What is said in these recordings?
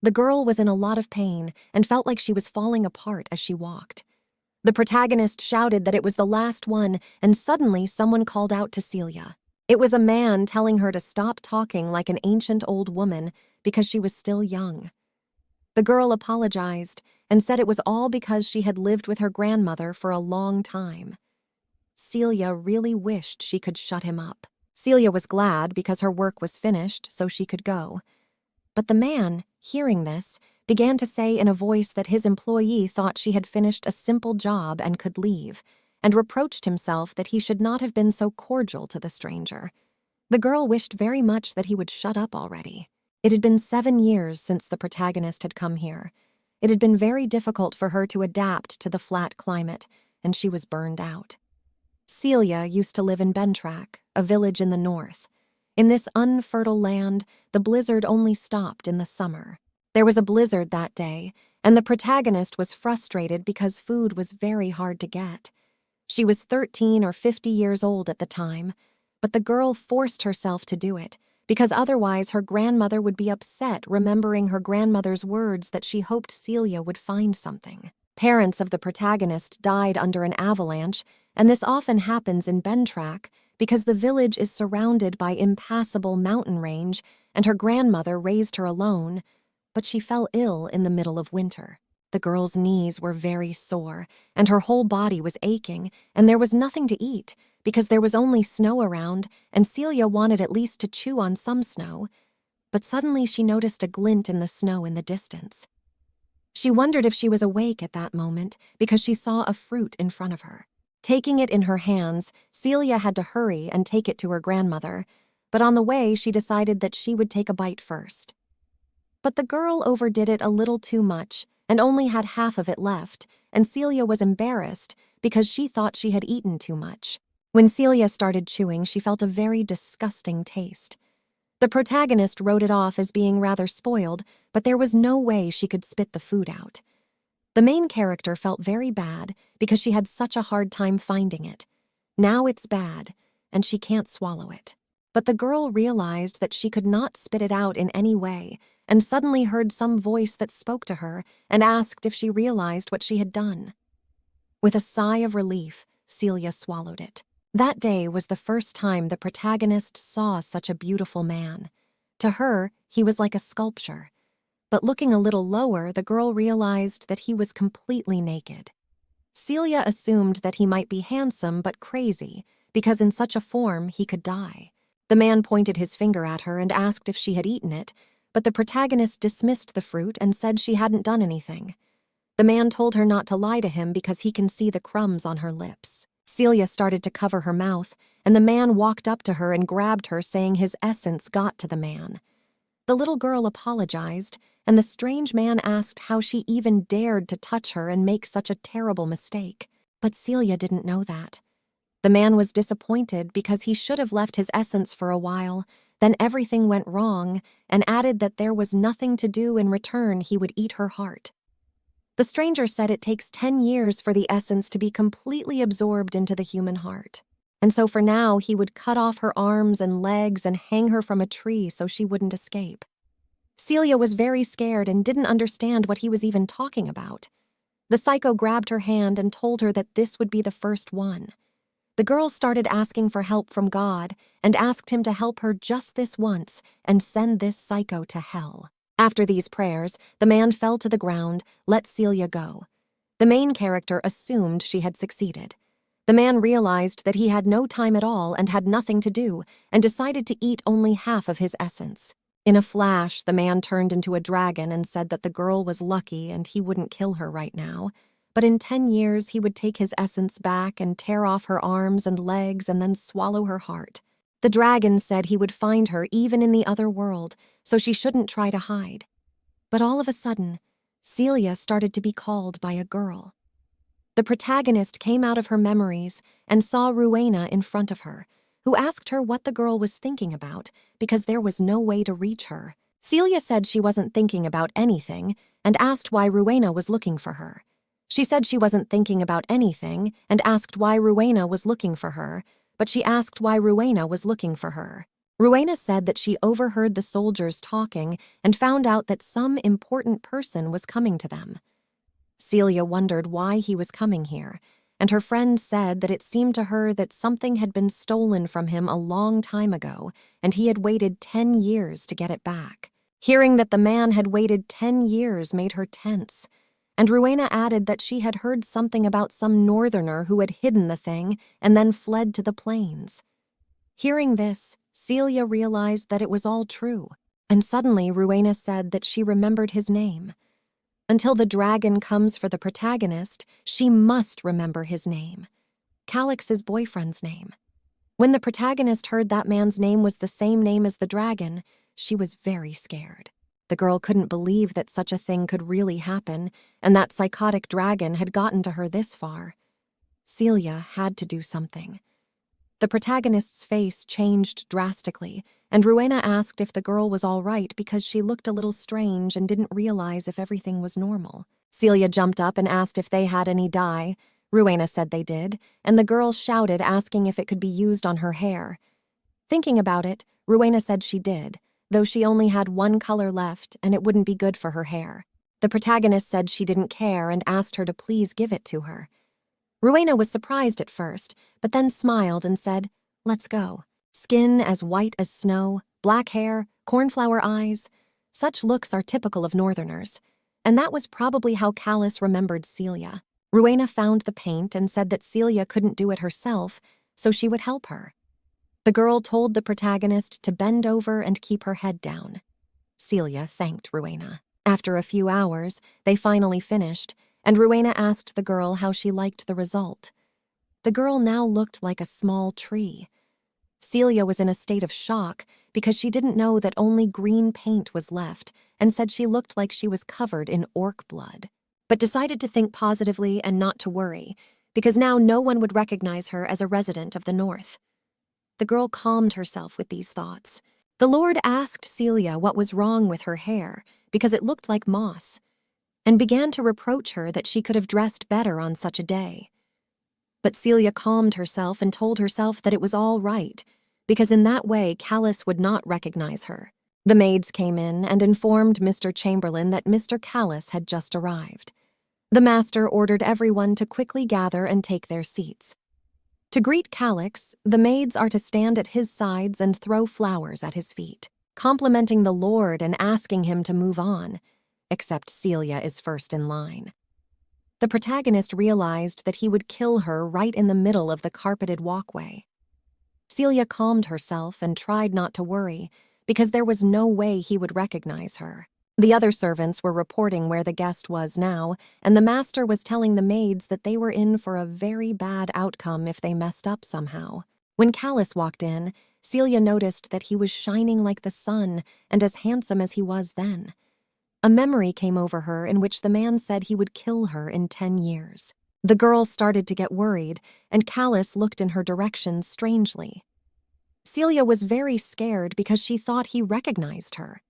The girl was in a lot of pain and felt like she was falling apart as she walked. The protagonist shouted that it was the last one, and suddenly someone called out to Celia. It was a man telling her to stop talking like an ancient old woman because she was still young. The girl apologized and said it was all because she had lived with her grandmother for a long time. Celia really wished she could shut him up. Celia was glad because her work was finished so she could go. But the man, hearing this, began to say in a voice that his employee thought she had finished a simple job and could leave, and reproached himself that he should not have been so cordial to the stranger. The girl wished very much that he would shut up already. It had been 7 years since the protagonist had come here. It had been very difficult for her to adapt to the flat climate, and she was burned out. Celia used to live in Bentak, a village in the north. In this unfertile land, the blizzard only stopped in the summer. There was a blizzard that day, and the protagonist was frustrated because food was very hard to get. She was 13 or 50 years old at the time, but the girl forced herself to do it, because otherwise her grandmother would be upset remembering her grandmother's words that she hoped Celia would find something. Parents of the protagonist died under an avalanche, and this often happens in Bentak because the village is surrounded by impassable mountain range and her grandmother raised her alone, but she fell ill in the middle of winter. The girl's knees were very sore, and her whole body was aching, and there was nothing to eat because there was only snow around, and Celia wanted at least to chew on some snow. But suddenly she noticed a glint in the snow in the distance. She wondered if she was awake at that moment because she saw a fruit in front of her. Taking it in her hands, Celia had to hurry and take it to her grandmother, but on the way she decided that she would take a bite first. But the girl overdid it a little too much and only had half of it left, and Celia was embarrassed because she thought she had eaten too much. When Celia started chewing, she felt a very disgusting taste. The protagonist wrote it off as being rather spoiled, but there was no way she could spit the food out. The main character felt very bad because she had such a hard time finding it. Now it's bad, and she can't swallow it. But the girl realized that she could not spit it out in any way, and suddenly heard some voice that spoke to her and asked if she realized what she had done. With a sigh of relief, Celia swallowed it. That day was the first time the protagonist saw such a beautiful man. To her, he was like a sculpture. But looking a little lower, the girl realized that he was completely naked. Celia assumed that he might be handsome but crazy, because in such a form he could die. The man pointed his finger at her and asked if she had eaten it, but the protagonist dismissed the fruit and said she hadn't done anything. The man told her not to lie to him because he can see the crumbs on her lips. Celia started to cover her mouth, and the man walked up to her and grabbed her, saying his essence got to the man. The little girl apologized, and the strange man asked how she even dared to touch her and make such a terrible mistake. But Celia didn't know that. The man was disappointed because he should have left his essence for a while, then everything went wrong, and added that there was nothing to do in return, he would eat her heart. The stranger said it takes 10 years for the essence to be completely absorbed into the human heart. And so for now, he would cut off her arms and legs and hang her from a tree so she wouldn't escape. Celia was very scared and didn't understand what he was even talking about. The psycho grabbed her hand and told her that this would be the first one. The girl started asking for help from God and asked him to help her just this once and send this psycho to hell. After these prayers, the man fell to the ground, let Celia go. The main character assumed she had succeeded. The man realized that he had no time at all and had nothing to do, and decided to eat only half of his essence. In a flash, the man turned into a dragon and said that the girl was lucky and he wouldn't kill her right now. But in 10 years, he would take his essence back and tear off her arms and legs and then swallow her heart. The dragon said he would find her even in the other world, so she shouldn't try to hide. But all of a sudden, Celia started to be called by a girl. The protagonist came out of her memories and saw Rowena in front of her, who asked her what the girl was thinking about because there was no way to reach her. Celia said she wasn't thinking about anything and asked why Rowena was looking for her. She said she wasn't thinking about anything and asked why Rowena was looking for her, but she asked why Rowena was looking for her. Rowena said that she overheard the soldiers talking and found out that some important person was coming to them. Celia wondered why he was coming here, and her friend said that it seemed to her that something had been stolen from him a long time ago, and he had waited 10 years to get it back. Hearing that the man had waited 10 years made her tense, and Rowena added that she had heard something about some northerner who had hidden the thing and then fled to the plains. Hearing this, Celia realized that it was all true, and suddenly Rowena said that she remembered his name. Until the dragon comes for the protagonist, she must remember his name. Callux's boyfriend's name. When the protagonist heard that man's name was the same name as the dragon, she was very scared. The girl couldn't believe that such a thing could really happen, and that psychotic dragon had gotten to her this far. Celia had to do something. The protagonist's face changed drastically, and Rowena asked if the girl was all right because she looked a little strange and didn't realize if everything was normal. Celia jumped up and asked if they had any dye. Rowena said they did, and the girl shouted, asking if it could be used on her hair. Thinking about it, Rowena said she did, though she only had one color left and it wouldn't be good for her hair. The protagonist said she didn't care and asked her to please give it to her. Rowena was surprised at first, but then smiled and said, "Let's go." Skin as white as snow, black hair, cornflower eyes. Such looks are typical of northerners, and that was probably how Callus remembered Celia. Rowena found the paint and said that Celia couldn't do it herself, so she would help her. The girl told the protagonist to bend over and keep her head down. Celia thanked Rowena. After a few hours, they finally finished, and Rowena asked the girl how she liked the result. The girl now looked like a small tree. Celia was in a state of shock because she didn't know that only green paint was left and said she looked like she was covered in orc blood, but decided to think positively and not to worry because now no one would recognize her as a resident of the North. The girl calmed herself with these thoughts. The Lord asked Celia what was wrong with her hair because it looked like moss, and began to reproach her that she could have dressed better on such a day. But Celia calmed herself and told herself that it was all right, because in that way Callus would not recognize her. The maids came in and informed Mr. Chamberlain that Mr. Callus had just arrived. The master ordered everyone to quickly gather and take their seats. To greet Callus, the maids are to stand at his sides and throw flowers at his feet, complimenting the Lord and asking him to move on, except Celia is first in line. The protagonist realized that he would kill her right in the middle of the carpeted walkway. Celia calmed herself and tried not to worry, because there was no way he would recognize her. The other servants were reporting where the guest was now, and the master was telling the maids that they were in for a very bad outcome if they messed up somehow. When Callus walked in, Celia noticed that he was shining like the sun and as handsome as he was then. A memory came over her in which the man said he would kill her in 10 years. The girl started to get worried, and Callus looked in her direction strangely. Celia was very scared because she thought he recognized her.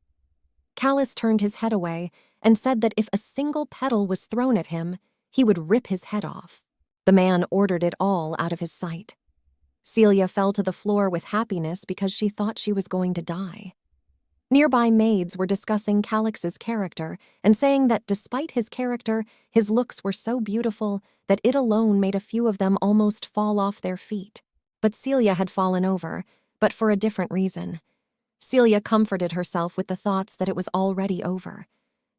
Callus turned his head away and said that if a single petal was thrown at him, he would rip his head off. The man ordered it all out of his sight. Celia fell to the floor with happiness because she thought she was going to die. Nearby maids were discussing Callux's character and saying that despite his character, his looks were so beautiful that it alone made a few of them almost fall off their feet. But Celia had fallen over, but for a different reason. Celia comforted herself with the thoughts that it was already over.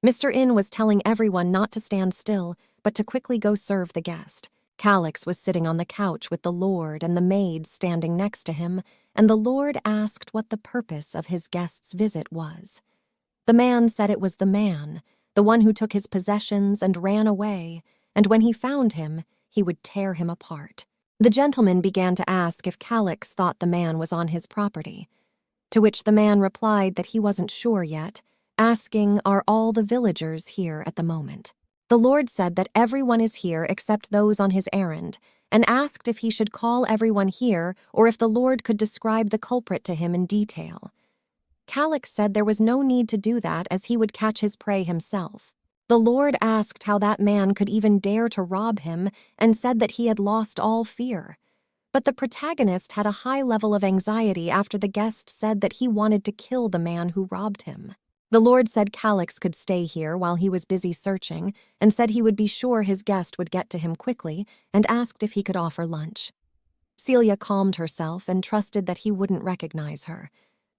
Mr. Inn was telling everyone not to stand still, but to quickly go serve the guest. Callus was sitting on the couch with the Lord and the maids standing next to him, and the Lord asked what the purpose of his guest's visit was. The man said it was the man, the one who took his possessions and ran away, and when he found him, he would tear him apart. The gentleman began to ask if Callus thought the man was on his property, to which the man replied that he wasn't sure yet, asking, "Are all the villagers here at the moment?" The Lord said that everyone is here except those on his errand, and asked if he should call everyone here or if the Lord could describe the culprit to him in detail. Callus said there was no need to do that as he would catch his prey himself. The Lord asked how that man could even dare to rob him and said that he had lost all fear. But the protagonist had a high level of anxiety after the guest said that he wanted to kill the man who robbed him. The Lord said Callus could stay here while he was busy searching and said he would be sure his guest would get to him quickly and asked if he could offer lunch. Celia calmed herself and trusted that he wouldn't recognize her.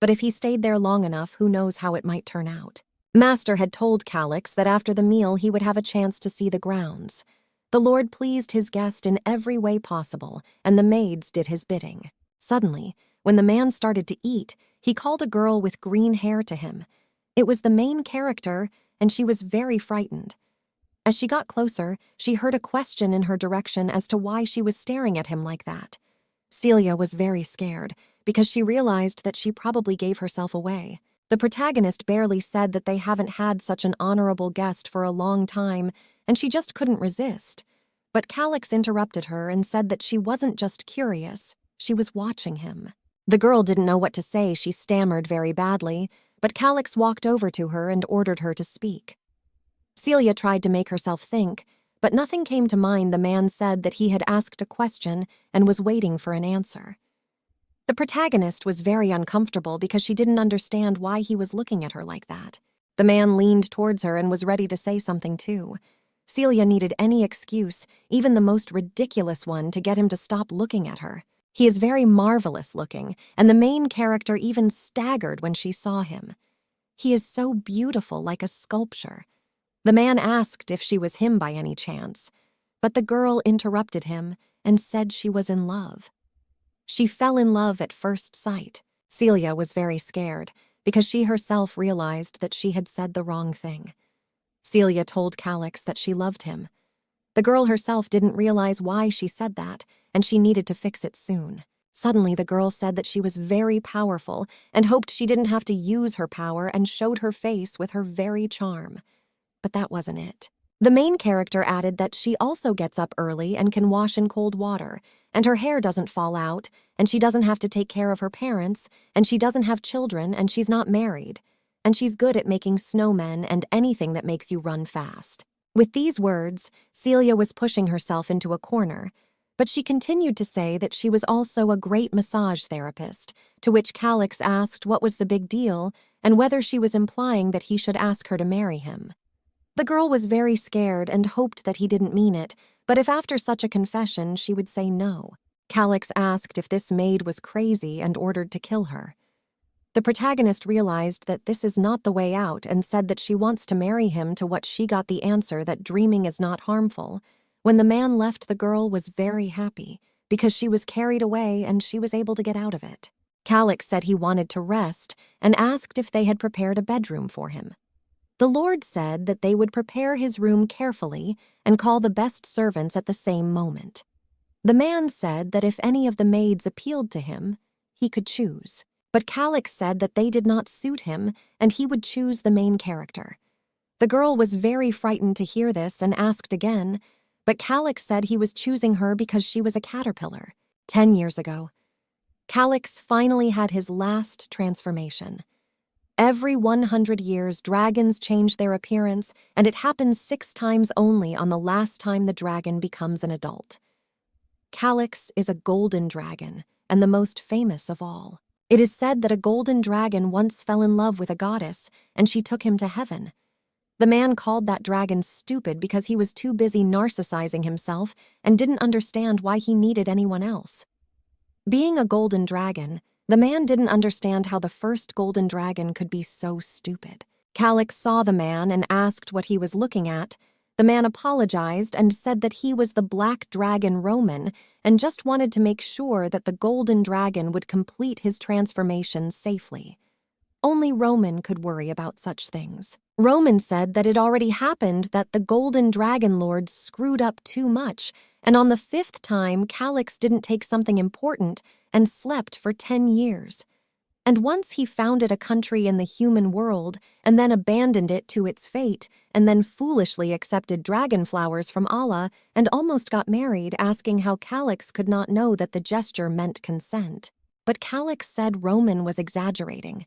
But if he stayed there long enough, who knows how it might turn out. Master had told Callus that after the meal he would have a chance to see the grounds. The Lord pleased his guest in every way possible, and the maids did his bidding. Suddenly, when the man started to eat, he called a girl with green hair to him. It was the main character, and she was very frightened. As she got closer, she heard a question in her direction as to why she was staring at him like that. Celia was very scared, because she realized that she probably gave herself away. The protagonist barely said that they haven't had such an honorable guest for a long time, and she just couldn't resist. But Callus interrupted her and said that she wasn't just curious, she was watching him. The girl didn't know what to say, she stammered very badly, but Callus walked over to her and ordered her to speak. Celia tried to make herself think, but nothing came to mind. The man said that he had asked a question and was waiting for an answer. The protagonist was very uncomfortable because she didn't understand why he was looking at her like that. The man leaned towards her and was ready to say something too. Celia needed any excuse, even the most ridiculous one, to get him to stop looking at her. He is very marvelous looking, and the main character even staggered when she saw him. He is so beautiful, like a sculpture. The man asked if she was him by any chance, but the girl interrupted him and said she was in love. She fell in love at first sight. Celia was very scared because she herself realized that she had said the wrong thing. Celia told Callus that she loved him. The girl herself didn't realize why she said that, and she needed to fix it soon. Suddenly, the girl said that she was very powerful and hoped she didn't have to use her power and showed her face with her very charm. But that wasn't it. The main character added that she also gets up early and can wash in cold water, and her hair doesn't fall out, and she doesn't have to take care of her parents, and she doesn't have children, and she's not married, and she's good at making snowmen and anything that makes you run fast. With these words, Celia was pushing herself into a corner, but she continued to say that she was also a great massage therapist, to which Callus asked what was the big deal and whether she was implying that he should ask her to marry him. The girl was very scared and hoped that he didn't mean it, but if after such a confession she would say no. Callus asked if this maid was crazy and ordered to kill her. The protagonist realized that this is not the way out and said that she wants to marry him, to what she got the answer that dreaming is not harmful. When the man left, the girl was very happy because she was carried away and she was able to get out of it. Callus said he wanted to rest and asked if they had prepared a bedroom for him. The Lord said that they would prepare his room carefully and call the best servants at the same moment. The man said that if any of the maids appealed to him, he could choose. But Callus said that they did not suit him and he would choose the main character. The girl was very frightened to hear this and asked again, but Callus said he was choosing her because she was a caterpillar. 10 years ago, Callus finally had his last transformation. Every 100 years, dragons change their appearance, and it happens 6 times only on the last time the dragon becomes an adult. Callus is a golden dragon, and the most famous of all. It is said that a golden dragon once fell in love with a goddess, and she took him to heaven. The man called that dragon stupid because he was too busy narcissizing himself and didn't understand why he needed anyone else. Being a golden dragon, the man didn't understand how the first golden dragon could be so stupid. Callus saw the man and asked what he was looking at. The man apologized and said that he was the black dragon Roman and just wanted to make sure that the golden dragon would complete his transformation safely. Only Roman could worry about such things. Roman said that it already happened, that the golden dragon lord screwed up too much, and on the 5th time Callus didn't take something important and slept for 10 years. And once he founded a country in the human world and then abandoned it to its fate and then foolishly accepted dragon flowers from Allah and almost got married, asking how Callus could not know that the gesture meant consent. But Callus said Roman was exaggerating.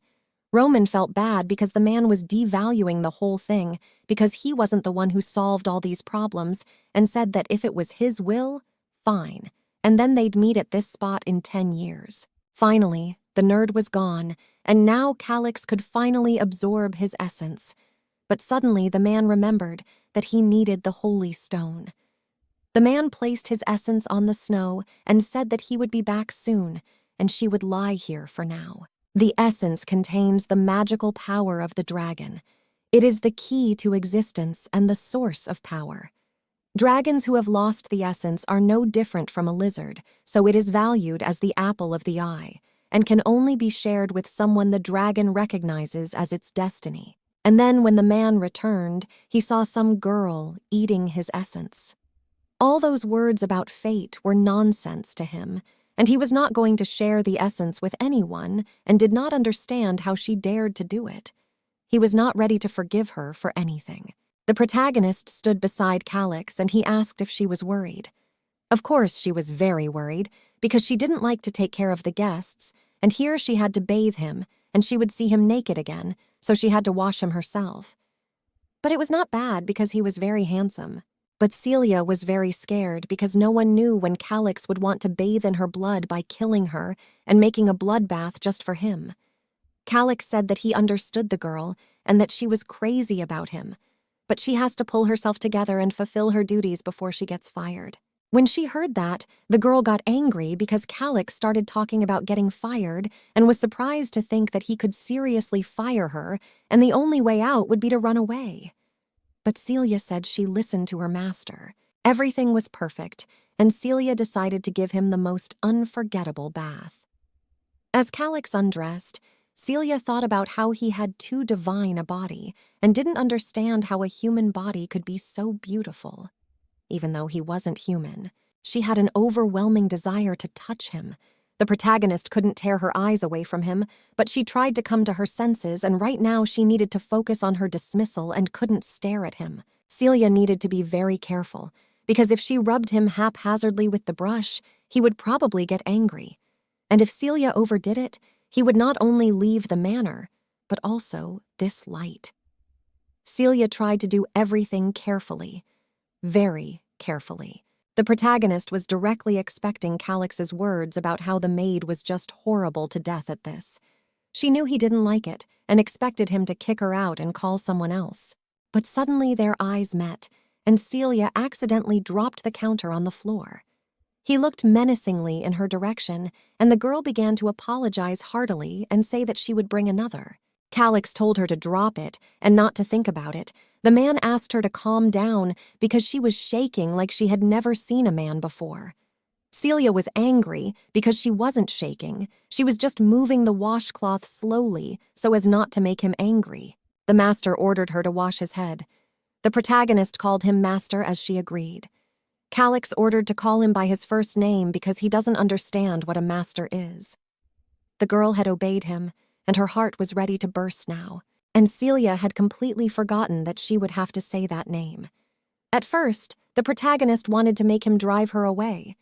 Roman felt bad because the man was devaluing the whole thing because he wasn't the one who solved all these problems, and said that if it was his will, fine, and then they'd meet at this spot in 10 years. Finally, the nerd was gone, and now Callus could finally absorb his essence. But suddenly the man remembered that he needed the holy stone. The man placed his essence on the snow and said that he would be back soon, and she would lie here for now. The essence contains the magical power of the dragon. It is the key to existence and the source of power. Dragons who have lost the essence are no different from a lizard, so it is valued as the apple of the eye, and can only be shared with someone the dragon recognizes as its destiny. And then when the man returned, he saw some girl eating his essence. All those words about fate were nonsense to him, and he was not going to share the essence with anyone and did not understand how she dared to do it. He was not ready to forgive her for anything. The protagonist stood beside Callus and he asked if she was worried. Of course she was very worried, because she didn't like to take care of the guests, and here she had to bathe him, and she would see him naked again, so she had to wash him herself. But it was not bad because he was very handsome. But Celia was very scared because no one knew when Callus would want to bathe in her blood by killing her and making a bloodbath just for him. Callus said that he understood the girl and that she was crazy about him, but she has to pull herself together and fulfill her duties before she gets fired. When she heard that, the girl got angry because Callus started talking about getting fired and was surprised to think that he could seriously fire her and the only way out would be to run away. But Celia said she listened to her master. Everything was perfect, and Celia decided to give him the most unforgettable bath. As Callus undressed, Celia thought about how he had too divine a body and didn't understand how a human body could be so beautiful. Even though he wasn't human, she had an overwhelming desire to touch him. The protagonist couldn't tear her eyes away from him, but she tried to come to her senses, and right now she needed to focus on her dismissal and couldn't stare at him. Celia needed to be very careful, because if she rubbed him haphazardly with the brush, he would probably get angry. And if Celia overdid it, he would not only leave the manor, but also this light. Celia tried to do everything carefully, very carefully. The protagonist was directly expecting Callus's words about how the maid was just horrible to death at this. She knew he didn't like it and expected him to kick her out and call someone else. But suddenly their eyes met, and Celia accidentally dropped the counter on the floor. He looked menacingly in her direction, and the girl began to apologize heartily and say that she would bring another. Callus told her to drop it and not to think about it. The man asked her to calm down because she was shaking like she had never seen a man before. Celia was angry because she wasn't shaking. She was just moving the washcloth slowly so as not to make him angry. The master ordered her to wash his head. The protagonist called him master as she agreed. Callus ordered to call him by his first name because he doesn't understand what a master is. The girl had obeyed him, and her heart was ready to burst now, and Celia had completely forgotten that she would have to say that name. At first, the protagonist wanted to make him drive her away,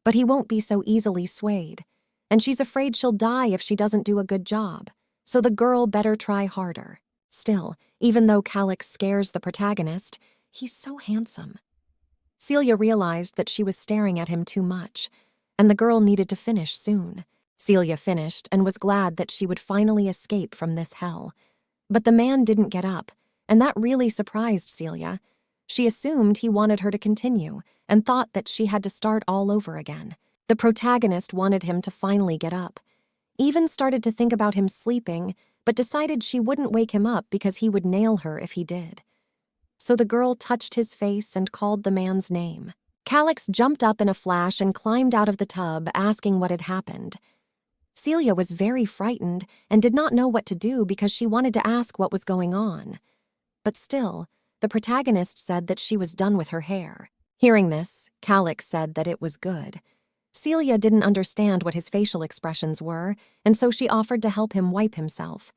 but he won't be so easily swayed, and she's afraid she'll die if she doesn't do a good job, so the girl better try harder. Still, even though Callus scares the protagonist, he's so handsome. Celia realized that she was staring at him too much, and the girl needed to finish soon. Celia finished and was glad that she would finally escape from this hell. But the man didn't get up, and that really surprised Celia. She assumed he wanted her to continue and thought that she had to start all over again. The protagonist wanted him to finally get up. Even started to think about him sleeping, but decided she wouldn't wake him up because he would nail her if he did. So the girl touched his face and called the man's name. Callus jumped up in a flash and climbed out of the tub, asking what had happened. Celia was very frightened and did not know what to do because she wanted to ask what was going on. But still, the protagonist said that she was done with her hair. Hearing this, Callus said that it was good. Celia didn't understand what his facial expressions were, and so she offered to help him wipe himself.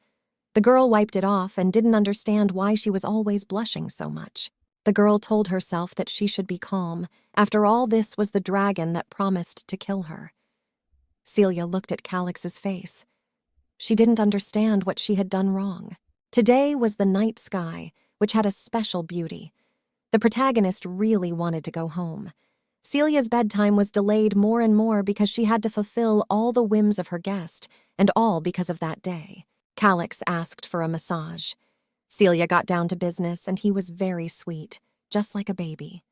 The girl wiped it off and didn't understand why she was always blushing so much. The girl told herself that she should be calm. After all, this was the dragon that promised to kill her. Celia looked at Callus's face. She didn't understand what she had done wrong. Today was the night sky, which had a special beauty. The protagonist really wanted to go home. Celia's bedtime was delayed more and more because she had to fulfill all the whims of her guest, and all because of that day. Callus asked for a massage. Celia got down to business, and he was very sweet, just like a baby.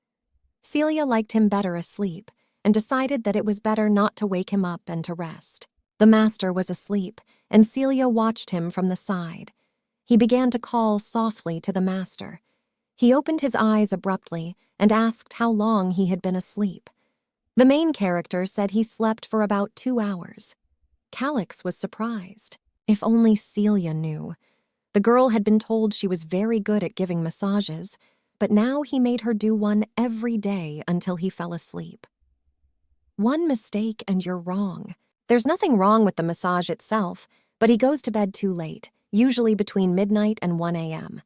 Celia liked him better asleep, and decided that it was better not to wake him up and to rest. The master was asleep, and Celia watched him from the side. He began to call softly to the master. He opened his eyes abruptly and asked how long he had been asleep. The main character said he slept for about 2 hours. Callus was surprised. If only Celia knew. The girl had been told she was very good at giving massages, but now he made her do one every day until he fell asleep. One mistake and you're wrong. There's nothing wrong with the massage itself, but he goes to bed too late, usually between midnight and 1 a.m.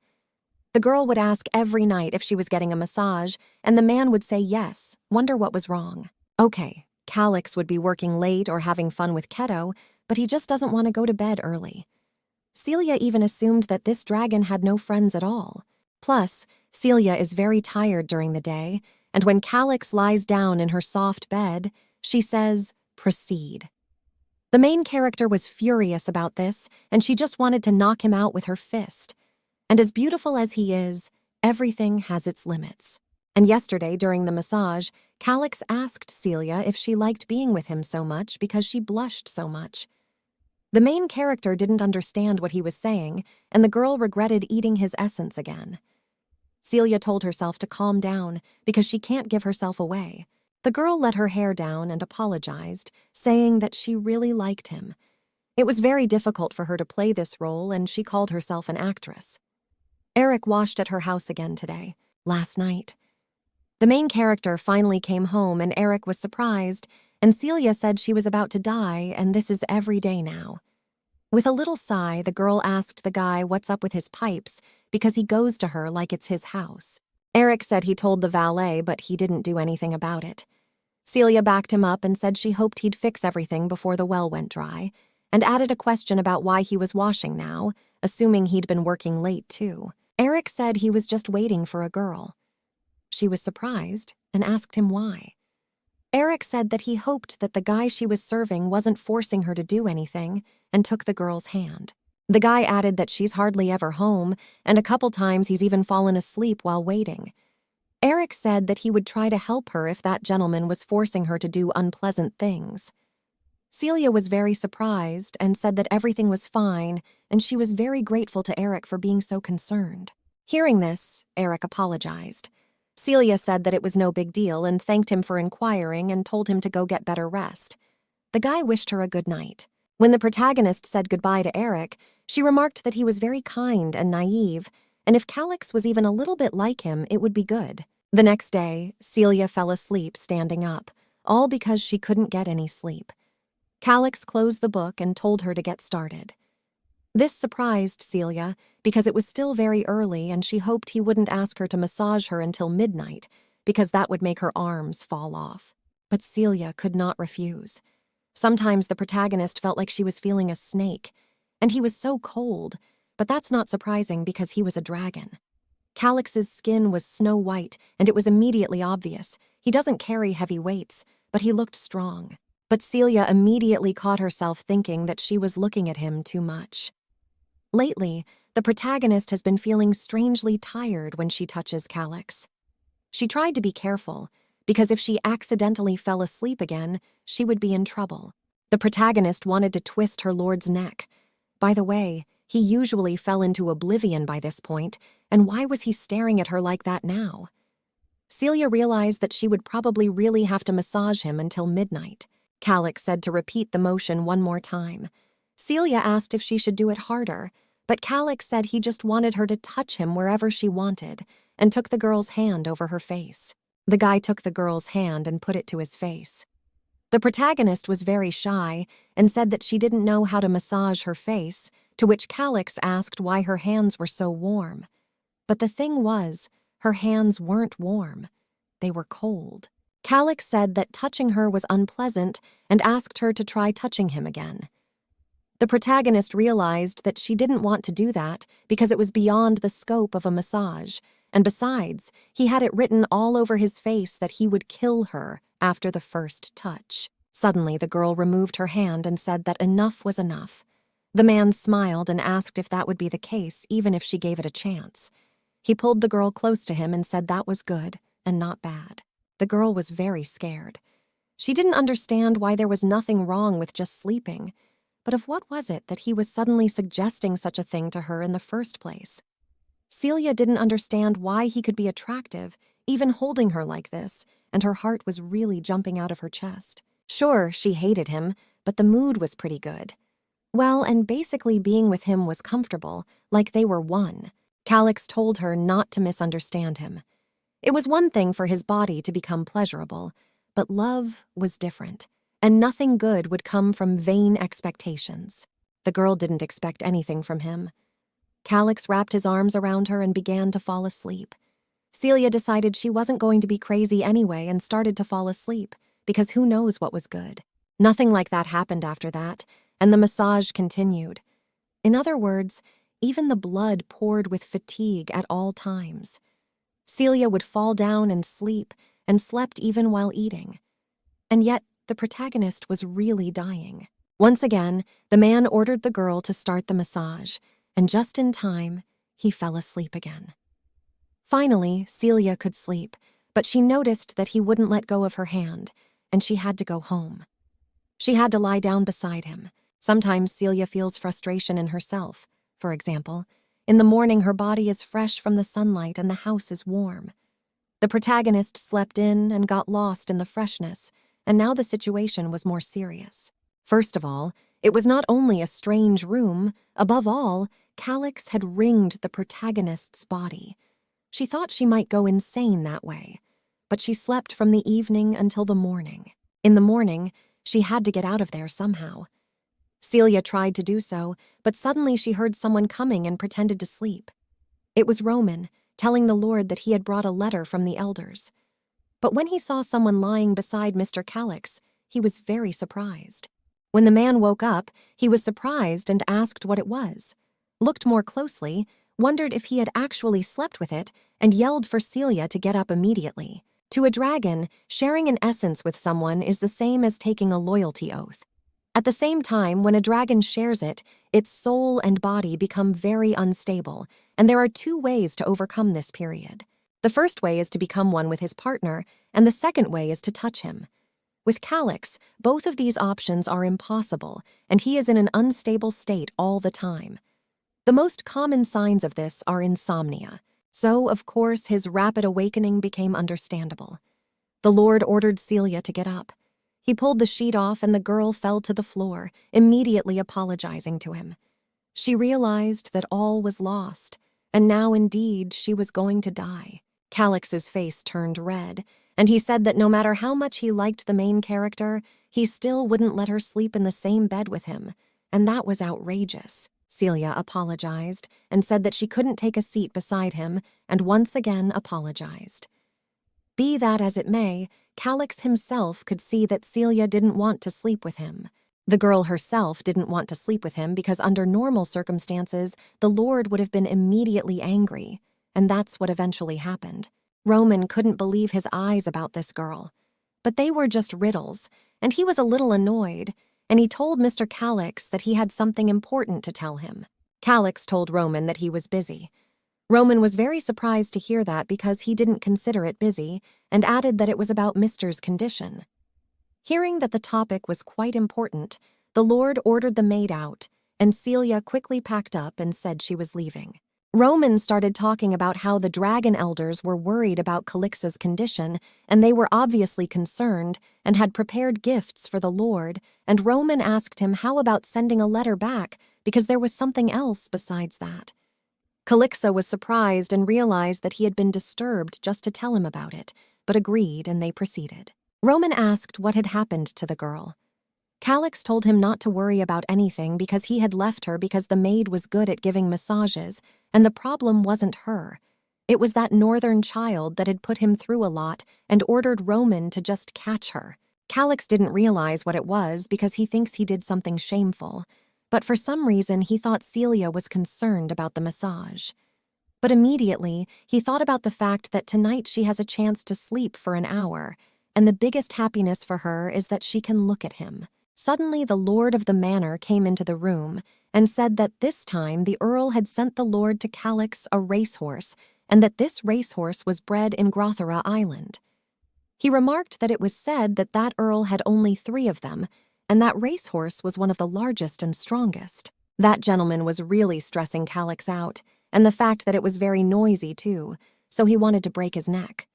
The girl would ask every night if she was getting a massage, and the man would say yes, wonder what was wrong. Okay, Callus would be working late or having fun with Keto, but he just doesn't want to go to bed early. Celia even assumed that this dragon had no friends at all. Plus, Celia is very tired during the day, and when Callus lies down in her soft bed, she says, "Proceed." The main character was furious about this, and she just wanted to knock him out with her fist. And as beautiful as he is, everything has its limits. And yesterday, during the massage, Callus asked Celia if she liked being with him so much because she blushed so much. The main character didn't understand what he was saying, and the girl regretted eating his essence again. Celia told herself to calm down because she can't give herself away. The girl let her hair down and apologized, saying that she really liked him. It was very difficult for her to play this role, and she called herself an actress. Eric washed at her house again today, last night. The main character finally came home, and Eric was surprised, and Celia said she was about to die, and this is every day now. With a little sigh, the girl asked the guy what's up with his pipes because he goes to her like it's his house. Eric said he told the valet, but he didn't do anything about it. Celia backed him up and said she hoped he'd fix everything before the well went dry, and added a question about why he was washing now, assuming he'd been working late too. Eric said he was just waiting for a girl. She was surprised and asked him why. Eric said that he hoped that the guy she was serving wasn't forcing her to do anything, and took the girl's hand. The guy added that she's hardly ever home, and a couple times he's even fallen asleep while waiting. Eric said that he would try to help her if that gentleman was forcing her to do unpleasant things. Celia was very surprised and said that everything was fine, and she was very grateful to Eric for being so concerned. Hearing this, Eric apologized. Celia said that it was no big deal and thanked him for inquiring and told him to go get better rest. The guy wished her a good night. When the protagonist said goodbye to Eric, she remarked that he was very kind and naive, and if Callus was even a little bit like him, it would be good. The next day, Celia fell asleep standing up, all because she couldn't get any sleep. Callus closed the book and told her to get started. This surprised Celia because it was still very early and she hoped he wouldn't ask her to massage her until midnight because that would make her arms fall off. But Celia could not refuse. Sometimes the protagonist felt like she was feeling a snake, and he was so cold, but that's not surprising because he was a dragon. Callus's skin was snow white, and it was immediately obvious. He doesn't carry heavy weights, but he looked strong. But Celia immediately caught herself thinking that she was looking at him too much. Lately, the protagonist has been feeling strangely tired when she touches Callus. She tried to be careful, because if she accidentally fell asleep again, she would be in trouble. The protagonist wanted to twist her lord's neck. By the way, he usually fell into oblivion by this point, and why was he staring at her like that now? Celia realized that she would probably really have to massage him until midnight. Callus said to repeat the motion one more time. Celia asked if she should do it harder, but Callus said he just wanted her to touch him wherever she wanted, and took the girl's hand over her face. The guy took the girl's hand and put it to his face. The protagonist was very shy and said that she didn't know how to massage her face, to which Callus asked why her hands were so warm. But the thing was, her hands weren't warm. They were cold. Callus said that touching her was unpleasant and asked her to try touching him again. The protagonist realized that she didn't want to do that because it was beyond the scope of a massage, and besides, he had it written all over his face that he would kill her after the first touch. Suddenly, the girl removed her hand and said that enough was enough. The man smiled and asked if that would be the case, even if she gave it a chance. He pulled the girl close to him and said that was good and not bad. The girl was very scared. She didn't understand why there was nothing wrong with just sleeping, but of what was it that he was suddenly suggesting such a thing to her in the first place? Celia didn't understand why he could be attractive, even holding her like this, and her heart was really jumping out of her chest. Sure, she hated him, but the mood was pretty good. Well, and basically being with him was comfortable, like they were one. Callus told her not to misunderstand him. It was one thing for his body to become pleasurable, but love was different, and nothing good would come from vain expectations. The girl didn't expect anything from him. Callus wrapped his arms around her and began to fall asleep. Celia decided she wasn't going to be crazy anyway and started to fall asleep, because who knows what was good. Nothing like that happened after that, and the massage continued. In other words, even the blood poured with fatigue at all times. Celia would fall down and sleep, and slept even while eating. And yet, the protagonist was really dying. Once again, the man ordered the girl to start the massage, and just in time, he fell asleep again. Finally, Celia could sleep, but she noticed that he wouldn't let go of her hand, and she had to go home. She had to lie down beside him. Sometimes Celia feels frustration in herself. For example, in the morning her body is fresh from the sunlight and the house is warm. The protagonist slept in and got lost in the freshness, and now the situation was more serious. First of all, it was not only a strange room, above all, Callus had ringed the protagonist's body. She thought she might go insane that way, but she slept from the evening until the morning. In the morning, she had to get out of there somehow. Celia tried to do so, but suddenly she heard someone coming and pretended to sleep. It was Roman, telling the Lord that he had brought a letter from the elders. But when he saw someone lying beside Mr. Callus, he was very surprised. When the man woke up, he was surprised and asked what it was, looked more closely, wondered if he had actually slept with it, and yelled for Celia to get up immediately. To a dragon, sharing an essence with someone is the same as taking a loyalty oath. At the same time, when a dragon shares it, its soul and body become very unstable, and there are two ways to overcome this period. The first way is to become one with his partner, and the second way is to touch him. With Callus, both of these options are impossible, and he is in an unstable state all the time. The most common signs of this are insomnia, so, of course, his rapid awakening became understandable. The Lord ordered Celia to get up. He pulled the sheet off and the girl fell to the floor, immediately apologizing to him. She realized that all was lost, and now indeed she was going to die. Callus's face turned red, and he said that no matter how much he liked the main character, he still wouldn't let her sleep in the same bed with him, and that was outrageous. Celia apologized and said that she couldn't take a seat beside him, and once again apologized. Be that as it may, Callus himself could see that Celia didn't want to sleep with him. The girl herself didn't want to sleep with him because under normal circumstances, the Lord would have been immediately angry, and that's what eventually happened. Roman couldn't believe his eyes about this girl. But they were just riddles, and he was a little annoyed, and he told Mr. Callus that he had something important to tell him. Callus told Roman that he was busy. Roman was very surprised to hear that because he didn't consider it busy, and added that it was about Mr.'s condition. Hearing that the topic was quite important, the Lord ordered the maid out, and Celia quickly packed up and said she was leaving. Roman started talking about how the dragon elders were worried about Calix's condition, and they were obviously concerned and had prepared gifts for the Lord, and Roman asked him how about sending a letter back because there was something else besides that. Calixa was surprised and realized that he had been disturbed just to tell him about it, but agreed and they proceeded. Roman asked what had happened to the girl. Callus told him not to worry about anything because he had left her because the maid was good at giving massages, and the problem wasn't her. It was that northern child that had put him through a lot and ordered Roman to just catch her. Callus didn't realize what it was because he thinks he did something shameful, but for some reason he thought Celia was concerned about the massage. But immediately, he thought about the fact that tonight she has a chance to sleep for an hour, and the biggest happiness for her is that she can look at him. Suddenly, the lord of the manor came into the room and said that this time the earl had sent the lord to Callus a racehorse, and that this racehorse was bred in Grothera Island. He remarked that it was said that that earl had only 3 of them, and that racehorse was one of the largest and strongest. That gentleman was really stressing Callus out, and the fact that it was very noisy too, so he wanted to break his neck.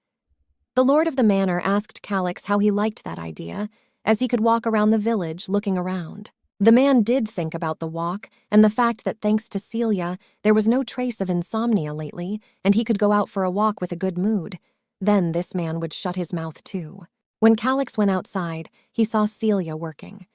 The lord of the manor asked Callus how he liked that idea, as he could walk around the village looking around. The man did think about the walk and the fact that thanks to Celia, there was no trace of insomnia lately, and he could go out for a walk with a good mood. Then this man would shut his mouth too. When Callus went outside, he saw Celia working.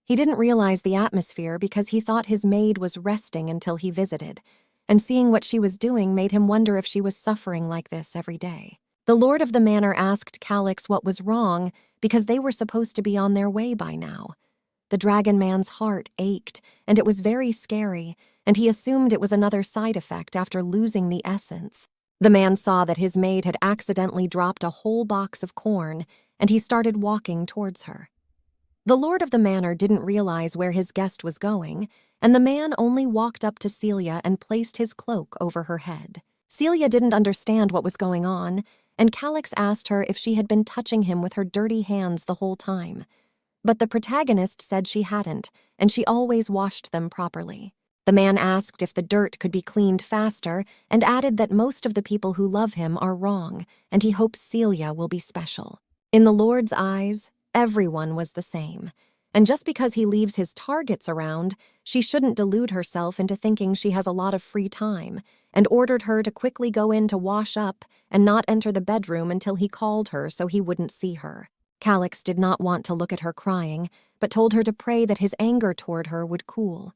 He didn't realize the atmosphere because he thought his maid was resting until he visited, and seeing what she was doing made him wonder if she was suffering like this every day. The lord of the manor asked Callus what was wrong because they were supposed to be on their way by now. The dragon man's heart ached, and it was very scary, and he assumed it was another side effect after losing the essence. The man saw that his maid had accidentally dropped a whole box of corn, and he started walking towards her. The lord of the manor didn't realize where his guest was going, and the man only walked up to Celia and placed his cloak over her head. Celia didn't understand what was going on, and Callus asked her if she had been touching him with her dirty hands the whole time. But the protagonist said she hadn't, and she always washed them properly. The man asked if the dirt could be cleaned faster and added that most of the people who love him are wrong, and he hopes Celia will be special. In the Lord's eyes, everyone was the same, and just because he leaves his targets around, she shouldn't delude herself into thinking she has a lot of free time, and ordered her to quickly go in to wash up and not enter the bedroom until he called her so he wouldn't see her. Callus did not want to look at her crying, but told her to pray that his anger toward her would cool.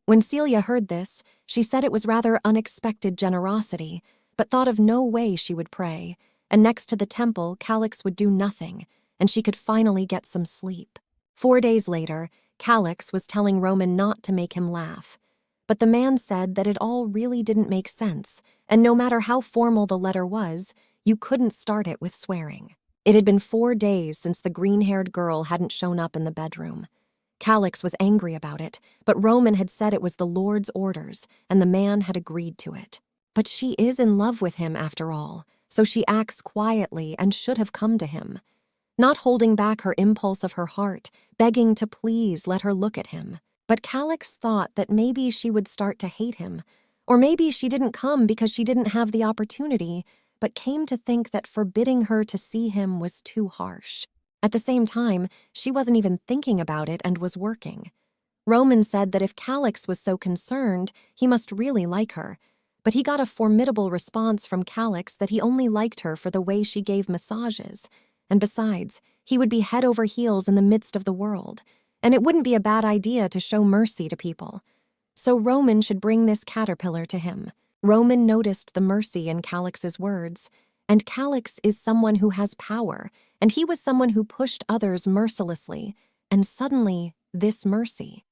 When Celia heard this, she said it was rather unexpected generosity, but thought of no way she would pray, and next to the temple, Callus would do nothing, and she could finally get some sleep. 4 days later, Callus was telling Roman not to make him laugh, but the man said that it all really didn't make sense, and no matter how formal the letter was, you couldn't start it with swearing. It had been 4 days since the green-haired girl hadn't shown up in the bedroom. Callus was angry about it, but Roman had said it was the Lord's orders, and the man had agreed to it. But she is in love with him after all, so she acts quietly and should have come to him, not holding back her impulse of her heart, begging to please let her look at him. But Callus thought that maybe she would start to hate him, or maybe she didn't come because she didn't have the opportunity, but came to think that forbidding her to see him was too harsh. At the same time, she wasn't even thinking about it and was working. Roman said that if Callus was so concerned, he must really like her, but he got a formidable response from Callus that he only liked her for the way she gave massages, and besides, he would be head over heels in the midst of the world, and it wouldn't be a bad idea to show mercy to people. So Roman should bring this caterpillar to him. Roman noticed the mercy in Callus's words, and Callus is someone who has power, and he was someone who pushed others mercilessly, and suddenly, this mercy.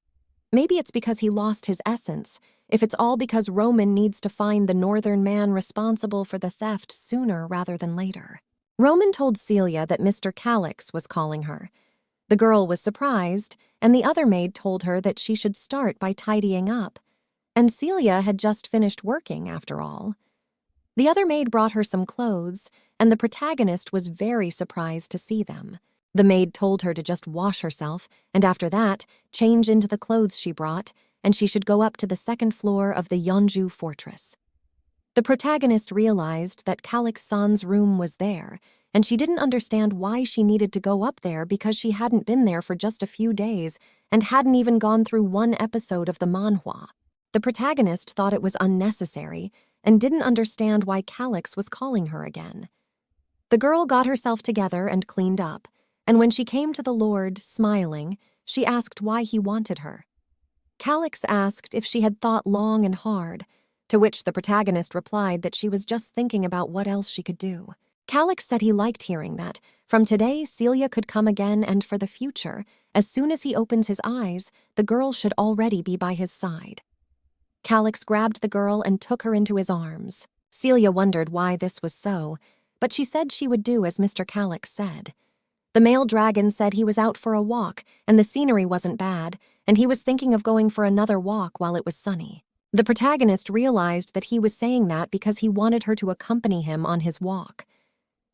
Maybe it's because he lost his essence, if it's all because Roman needs to find the northern man responsible for the theft sooner rather than later. Roman told Celia that Mr. Callus was calling her. The girl was surprised, and the other maid told her that she should start by tidying up. And Celia had just finished working, after all. The other maid brought her some clothes, and the protagonist was very surprised to see them. The maid told her to just wash herself, and after that, change into the clothes she brought, and she should go up to the 2nd floor of the Yeonju fortress. The protagonist realized that Callus-san's room was there, and she didn't understand why she needed to go up there because she hadn't been there for just a few days and hadn't even gone through 1 episode of the Manhwa. The protagonist thought it was unnecessary and didn't understand why Callus was calling her again. The girl got herself together and cleaned up, and when she came to the Lord, smiling, she asked why he wanted her. Callus asked if she had thought long and hard, to which the protagonist replied that she was just thinking about what else she could do. Callus said he liked hearing that. From today, Celia could come again, and for the future, as soon as he opens his eyes, the girl should already be by his side. Callus grabbed the girl and took her into his arms. Celia wondered why this was so, but she said she would do as Mr. Callus said. The male dragon said he was out for a walk, and the scenery wasn't bad, and he was thinking of going for another walk while it was sunny. The protagonist realized that he was saying that because he wanted her to accompany him on his walk.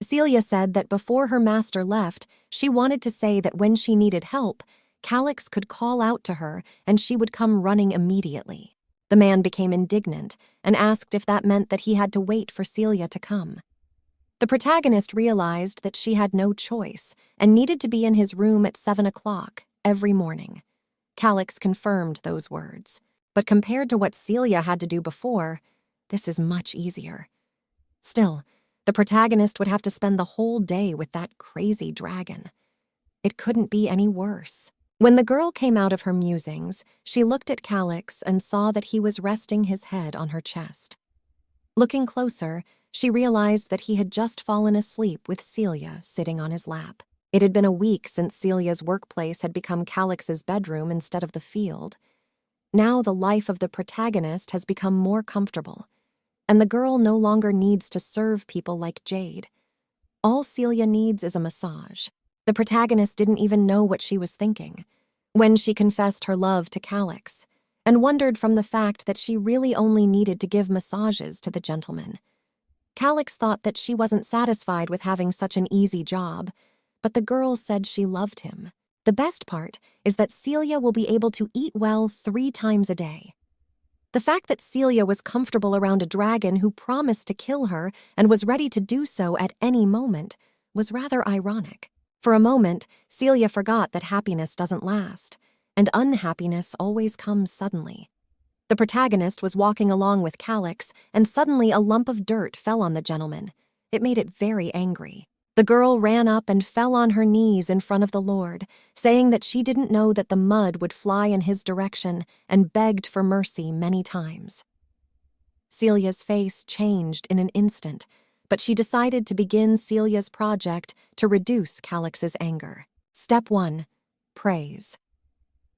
Celia said that before her master left, she wanted to say that when she needed help, Callus could call out to her and she would come running immediately. The man became indignant and asked if that meant that he had to wait for Celia to come. The protagonist realized that she had no choice and needed to be in his room at 7 o'clock every morning. Callus confirmed those words. But compared to what Celia had to do before, this is much easier. Still, the protagonist would have to spend the whole day with that crazy dragon. It couldn't be any worse. When the girl came out of her musings, she looked at Callus and saw that he was resting his head on her chest. Looking closer, she realized that he had just fallen asleep with Celia sitting on his lap. It had been a week since Celia's workplace had become Callus's bedroom instead of the field. Now the life of the protagonist has become more comfortable, and the girl no longer needs to serve people like Jade. All Celia needs is a massage. The protagonist didn't even know what she was thinking when she confessed her love to Callus, and wondered from the fact that she really only needed to give massages to the gentleman. Callus thought that she wasn't satisfied with having such an easy job, but the girl said she loved him. The best part is that Celia will be able to eat well 3 times a day. The fact that Celia was comfortable around a dragon who promised to kill her and was ready to do so at any moment was rather ironic. For a moment, Celia forgot that happiness doesn't last, and unhappiness always comes suddenly. The protagonist was walking along with Callus, and suddenly a lump of dirt fell on the gentleman. It made it very angry. The girl ran up and fell on her knees in front of the Lord, saying that she didn't know that the mud would fly in his direction, and begged for mercy many times. Celia's face changed in an instant, but she decided to begin Celia's project to reduce Callus's anger. Step 1. Praise.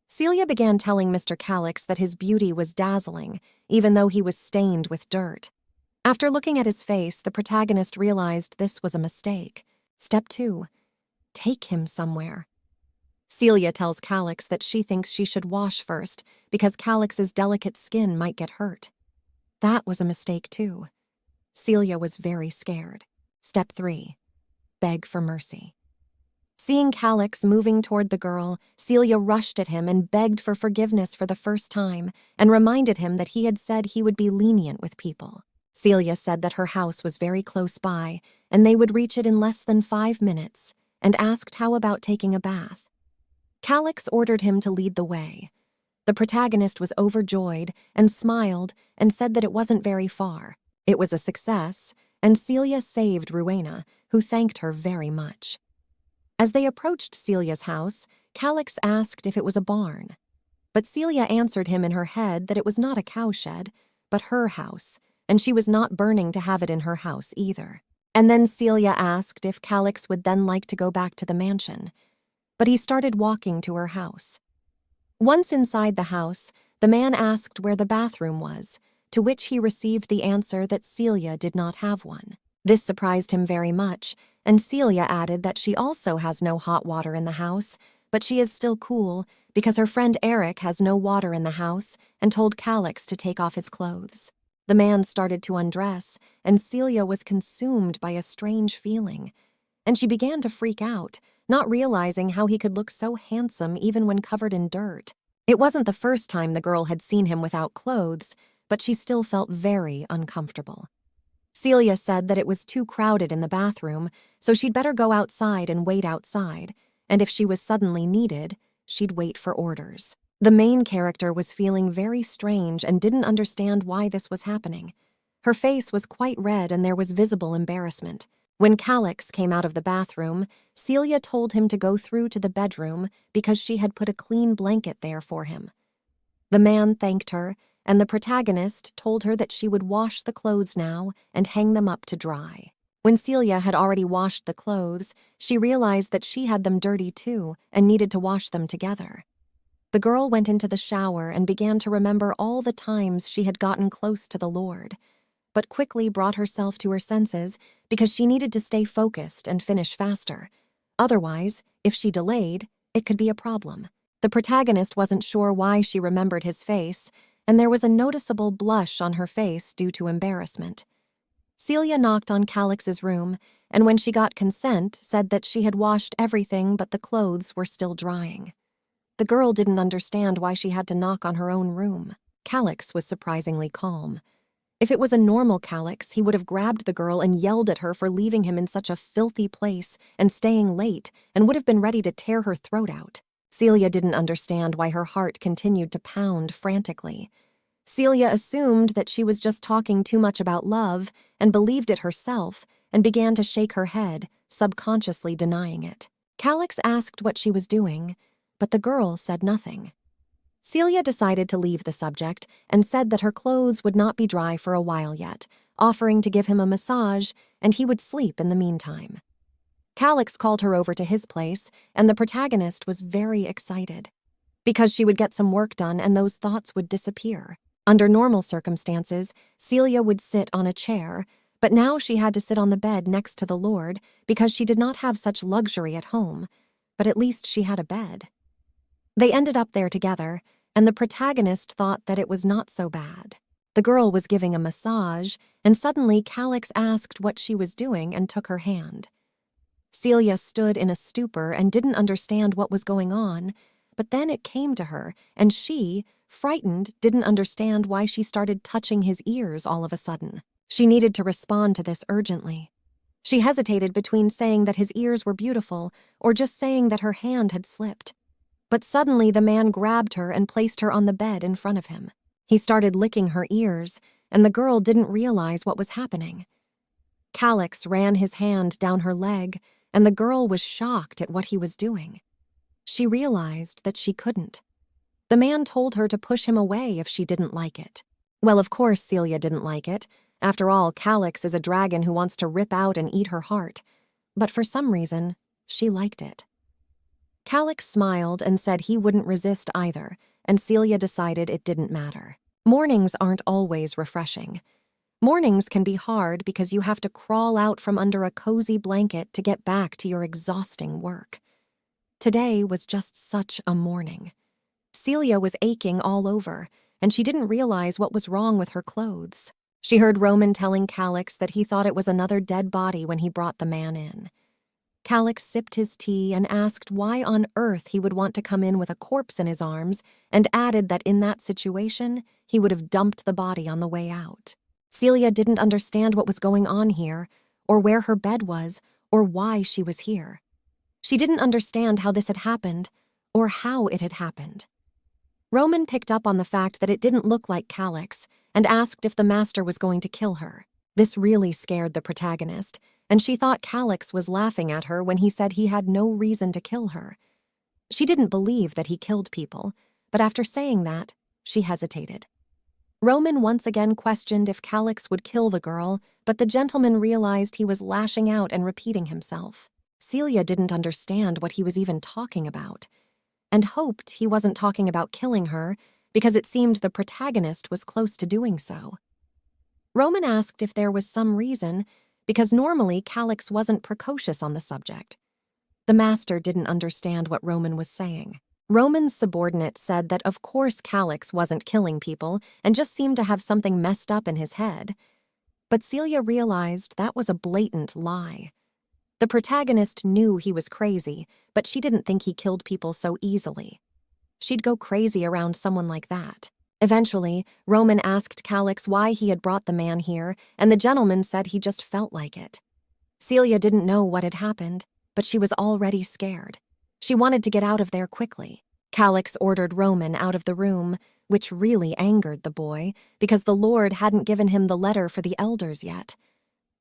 Celia began telling Mr. Callus that his beauty was dazzling, even though he was stained with dirt. After looking at his face, the protagonist realized this was a mistake. Step 2. Take him somewhere. Celia tells Callus that she thinks she should wash first because Callus's delicate skin might get hurt. That was a mistake too. Celia was very scared. Step 3. Beg for mercy. Seeing Callus moving toward the girl, Celia rushed at him and begged for forgiveness for the first time and reminded him that he had said he would be lenient with people. Celia said that her house was very close by and they would reach it in less than 5 minutes, and asked how about taking a bath. Callus ordered him to lead the way. The protagonist was overjoyed and smiled and said that it wasn't very far. It was a success, and Celia saved Rowena, who thanked her very much. As they approached Celia's house, Callus asked if it was a barn. But Celia answered him in her head that it was not a cowshed, but her house, and she was not burning to have it in her house either. And then Celia asked if Callus would then like to go back to the mansion. But he started walking to her house. Once inside the house, the man asked where the bathroom was, to which he received the answer that Celia did not have one. This surprised him very much, and Celia added that she also has no hot water in the house, but she is still cool because her friend Eric has no water in the house and told Callus to take off his clothes. The man started to undress, and Celia was consumed by a strange feeling, and she began to freak out, not realizing how he could look so handsome even when covered in dirt. It wasn't the first time the girl had seen him without clothes, but she still felt very uncomfortable. Celia said that it was too crowded in the bathroom, so she'd better go outside and wait outside, and if she was suddenly needed, she'd wait for orders. The main character was feeling very strange and didn't understand why this was happening. Her face was quite red and there was visible embarrassment. When Callus came out of the bathroom, Celia told him to go through to the bedroom because she had put a clean blanket there for him. The man thanked her, and the protagonist told her that she would wash the clothes now and hang them up to dry. When Celia had already washed the clothes, she realized that she had them dirty too and needed to wash them together. The girl went into the shower and began to remember all the times she had gotten close to the Lord, but quickly brought herself to her senses because she needed to stay focused and finish faster. Otherwise, if she delayed, it could be a problem. The protagonist wasn't sure why she remembered his face, and there was a noticeable blush on her face due to embarrassment. Celia knocked on Callux's room, and when she got consent, said that she had washed everything but the clothes were still drying. The girl didn't understand why she had to knock on her own room. Callus was surprisingly calm. If it was a normal Callus, he would have grabbed the girl and yelled at her for leaving him in such a filthy place and staying late, and would have been ready to tear her throat out. Celia didn't understand why her heart continued to pound frantically. Celia assumed that she was just talking too much about love and believed it herself and began to shake her head, subconsciously denying it. Callus asked what she was doing, but the girl said nothing. Celia decided to leave the subject and said that her clothes would not be dry for a while yet, offering to give him a massage and he would sleep in the meantime. Callus called her over to his place, and the protagonist was very excited because she would get some work done and those thoughts would disappear. Under normal circumstances, Celia would sit on a chair, but now she had to sit on the bed next to the Lord because she did not have such luxury at home, but at least she had a bed. They ended up there together, and the protagonist thought that it was not so bad. The girl was giving a massage, and suddenly Callus asked what she was doing and took her hand. Celia stood in a stupor and didn't understand what was going on, but then it came to her, and she, frightened, didn't understand why she started touching his ears all of a sudden. She needed to respond to this urgently. She hesitated between saying that his ears were beautiful or just saying that her hand had slipped. But suddenly the man grabbed her and placed her on the bed in front of him. He started licking her ears, and the girl didn't realize what was happening. Callus ran his hand down her leg, and the girl was shocked at what he was doing. She realized that she couldn't. The man told her to push him away if she didn't like it. Well, of course Celia didn't like it. After all, Callus is a dragon who wants to rip out and eat her heart. But for some reason, she liked it. Callus smiled and said he wouldn't resist either, and Celia decided it didn't matter. Mornings aren't always refreshing. Mornings can be hard because you have to crawl out from under a cozy blanket to get back to your exhausting work. Today was just such a morning. Celia was aching all over, and she didn't realize what was wrong with her clothes. She heard Roman telling Callus that he thought it was another dead body when he brought the man in. Callus sipped his tea and asked why on earth he would want to come in with a corpse in his arms, and added that in that situation, he would have dumped the body on the way out. Celia didn't understand what was going on here, or where her bed was, or why she was here. She didn't understand how this had happened, or how it had happened. Roman picked up on the fact that it didn't look like Callus, and asked if the master was going to kill her. This really scared the protagonist, and she thought Callus was laughing at her when he said he had no reason to kill her. She didn't believe that he killed people, but after saying that, she hesitated. Roman once again questioned if Callus would kill the girl, but the gentleman realized he was lashing out and repeating himself. Celia didn't understand what he was even talking about, and hoped he wasn't talking about killing her because it seemed the protagonist was close to doing so. Roman asked if there was some reason, because normally Callus wasn't precocious on the subject. The master didn't understand what Roman was saying. Roman's subordinate said that of course Callus wasn't killing people and just seemed to have something messed up in his head. But Celia realized that was a blatant lie. The protagonist knew he was crazy, but she didn't think he killed people so easily. She'd go crazy around someone like that. Eventually, Roman asked Callus why he had brought the man here, and the gentleman said he just felt like it. Celia didn't know what had happened, but she was already scared. She wanted to get out of there quickly. Callus ordered Roman out of the room, which really angered the boy, because the Lord hadn't given him the letter for the elders yet.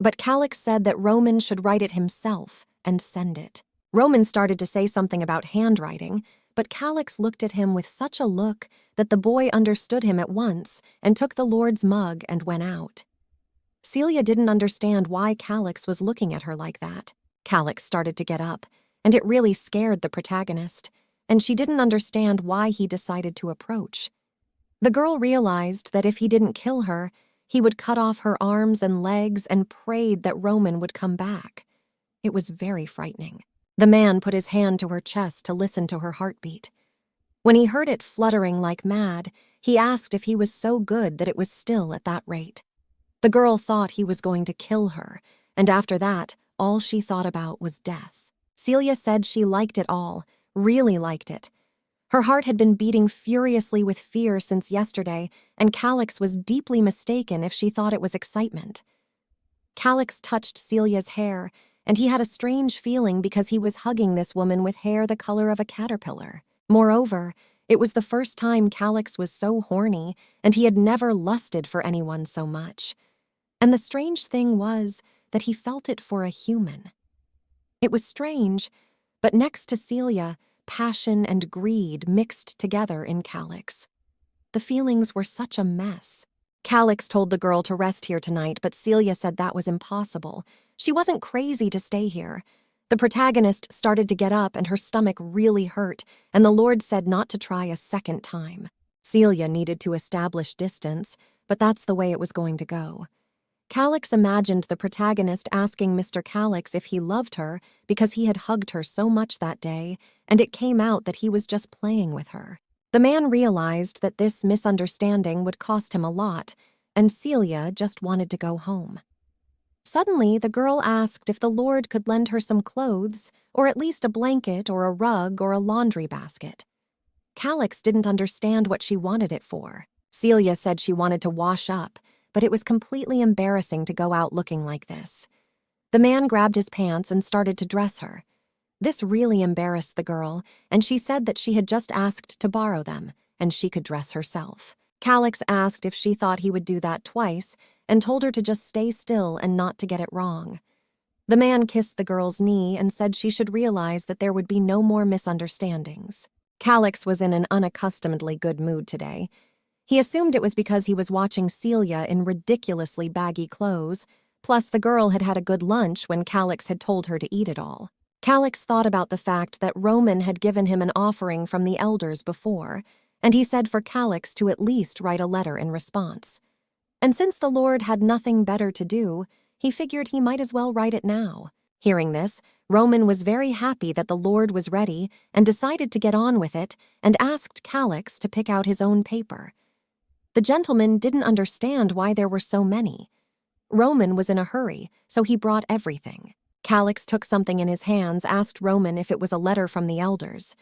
But Callus said that Roman should write it himself and send it. Roman started to say something about handwriting, but Callus looked at him with such a look that the boy understood him at once and took the Lord's mug and went out. Celia didn't understand why Callus was looking at her like that. Callus started to get up, and it really scared the protagonist. and she didn't understand why he decided to approach. The girl realized that if he didn't kill her, he would cut off her arms and legs and prayed that Roman would come back. It was very frightening. The man put his hand to her chest to listen to her heartbeat. When he heard it fluttering like mad, he asked if he was so good that it was still at that rate. The girl thought he was going to kill her, and after that, all she thought about was death. Celia said she liked it all, really liked it. Her heart had been beating furiously with fear since yesterday, and Callus was deeply mistaken if she thought it was excitement. Callus touched Celia's hair, and he had a strange feeling because he was hugging this woman with hair the color of a caterpillar. Moreover, it was the first time Callus was so horny, and he had never lusted for anyone so much. And the strange thing was that he felt it for a human. It was strange, but next to Celia, passion and greed mixed together in Callus. The feelings were such a mess. Callus told the girl to rest here tonight, but Celia said that was impossible. She wasn't crazy to stay here. The protagonist started to get up and her stomach really hurt, and the Lord said not to try a second time. Celia needed to establish distance, but that's the way it was going to go. Callus imagined the protagonist asking Mr. Callus if he loved her because he had hugged her so much that day, and it came out that he was just playing with her. The man realized that this misunderstanding would cost him a lot, and Celia just wanted to go home. Suddenly, the girl asked if the Lord could lend her some clothes, or at least a blanket or a rug or a laundry basket. Callus didn't understand what she wanted it for. Celia said she wanted to wash up, but it was completely embarrassing to go out looking like this. The man grabbed his pants and started to dress her. This really embarrassed the girl, and she said that she had just asked to borrow them, and she could dress herself. Callus asked if she thought he would do that twice, and told her to just stay still and not to get it wrong. The man kissed the girl's knee and said she should realize that there would be no more misunderstandings. Callus was in an unaccustomedly good mood today. He assumed it was because he was watching Celia in ridiculously baggy clothes, plus the girl had had a good lunch when Callus had told her to eat it all. Callus thought about the fact that Roman had given him an offering from the elders before, and he said for Callus to at least write a letter in response. And since the Lord had nothing better to do, he figured he might as well write it now. Hearing this, Roman was very happy that the Lord was ready and decided to get on with it and asked Callus to pick out his own paper. The gentleman didn't understand why there were so many. Roman was in a hurry, so he brought everything. Callus took something in his hands, asked Roman if it was a letter from the elders.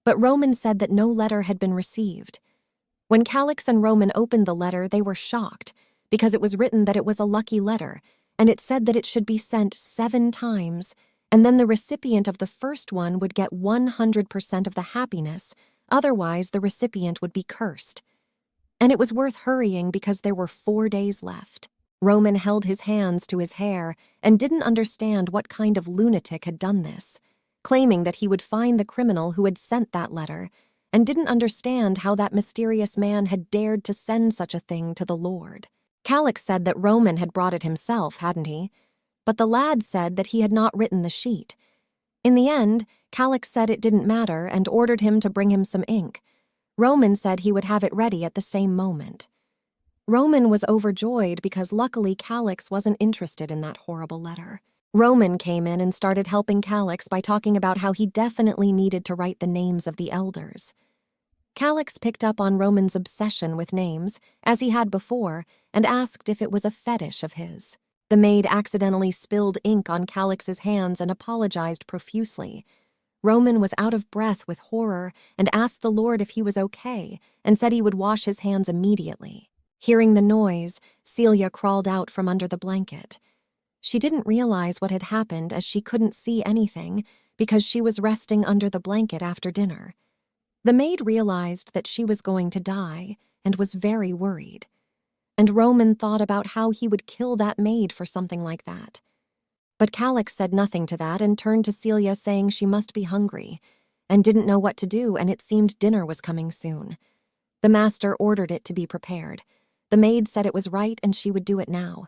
But Roman said that no letter had been received. When Callus and Roman opened the letter, they were shocked, because it was written that it was a lucky letter, and it said that it should be sent 7 times, and then the recipient of the first one would get 100% of the happiness, otherwise the recipient would be cursed. And it was worth hurrying because there were 4 days left. Roman held his hands to his hair and didn't understand what kind of lunatic had done this, claiming that he would find the criminal who had sent that letter, and didn't understand how that mysterious man had dared to send such a thing to the Lord. Callus said that Roman had brought it himself, hadn't he? But the lad said that he had not written the sheet. In the end, Callus said it didn't matter and ordered him to bring him some ink. Roman said he would have it ready at the same moment. Roman was overjoyed because luckily Callus wasn't interested in that horrible letter. Roman came in and started helping Callus by talking about how he definitely needed to write the names of the elders. Callus picked up on Roman's obsession with names, as he had before, and asked if it was a fetish of his. The maid accidentally spilled ink on Callus's hands and apologized profusely. Roman was out of breath with horror and asked the Lord if he was okay and said he would wash his hands immediately. Hearing the noise, Celia crawled out from under the blanket. She didn't realize what had happened as she couldn't see anything because she was resting under the blanket after dinner. The maid realized that she was going to die and was very worried. And Roman thought about how he would kill that maid for something like that. But Callus said nothing to that and turned to Celia saying she must be hungry and didn't know what to do, and it seemed dinner was coming soon. The master ordered it to be prepared. The maid said it was right and she would do it now.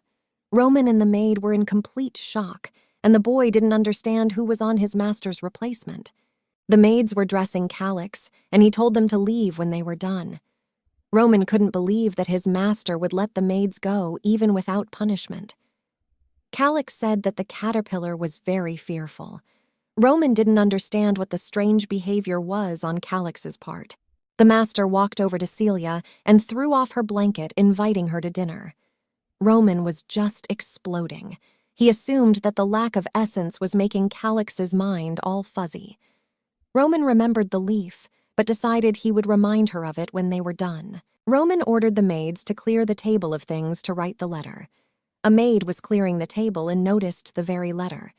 Roman and the maid were in complete shock, and the boy didn't understand who was on his master's replacement. The maids were dressing Callus, and he told them to leave when they were done. Roman couldn't believe that his master would let the maids go even without punishment. Callus said that the caterpillar was very fearful. Roman didn't understand what the strange behavior was on Callus's part. The master walked over to Celia and threw off her blanket, inviting her to dinner. Roman was just exploding. He assumed that the lack of essence was making Callus's mind all fuzzy. Roman remembered the leaf, but decided he would remind her of it when they were done. Roman ordered the maids to clear the table of things to write the letter. A maid was clearing the table and noticed the very letter.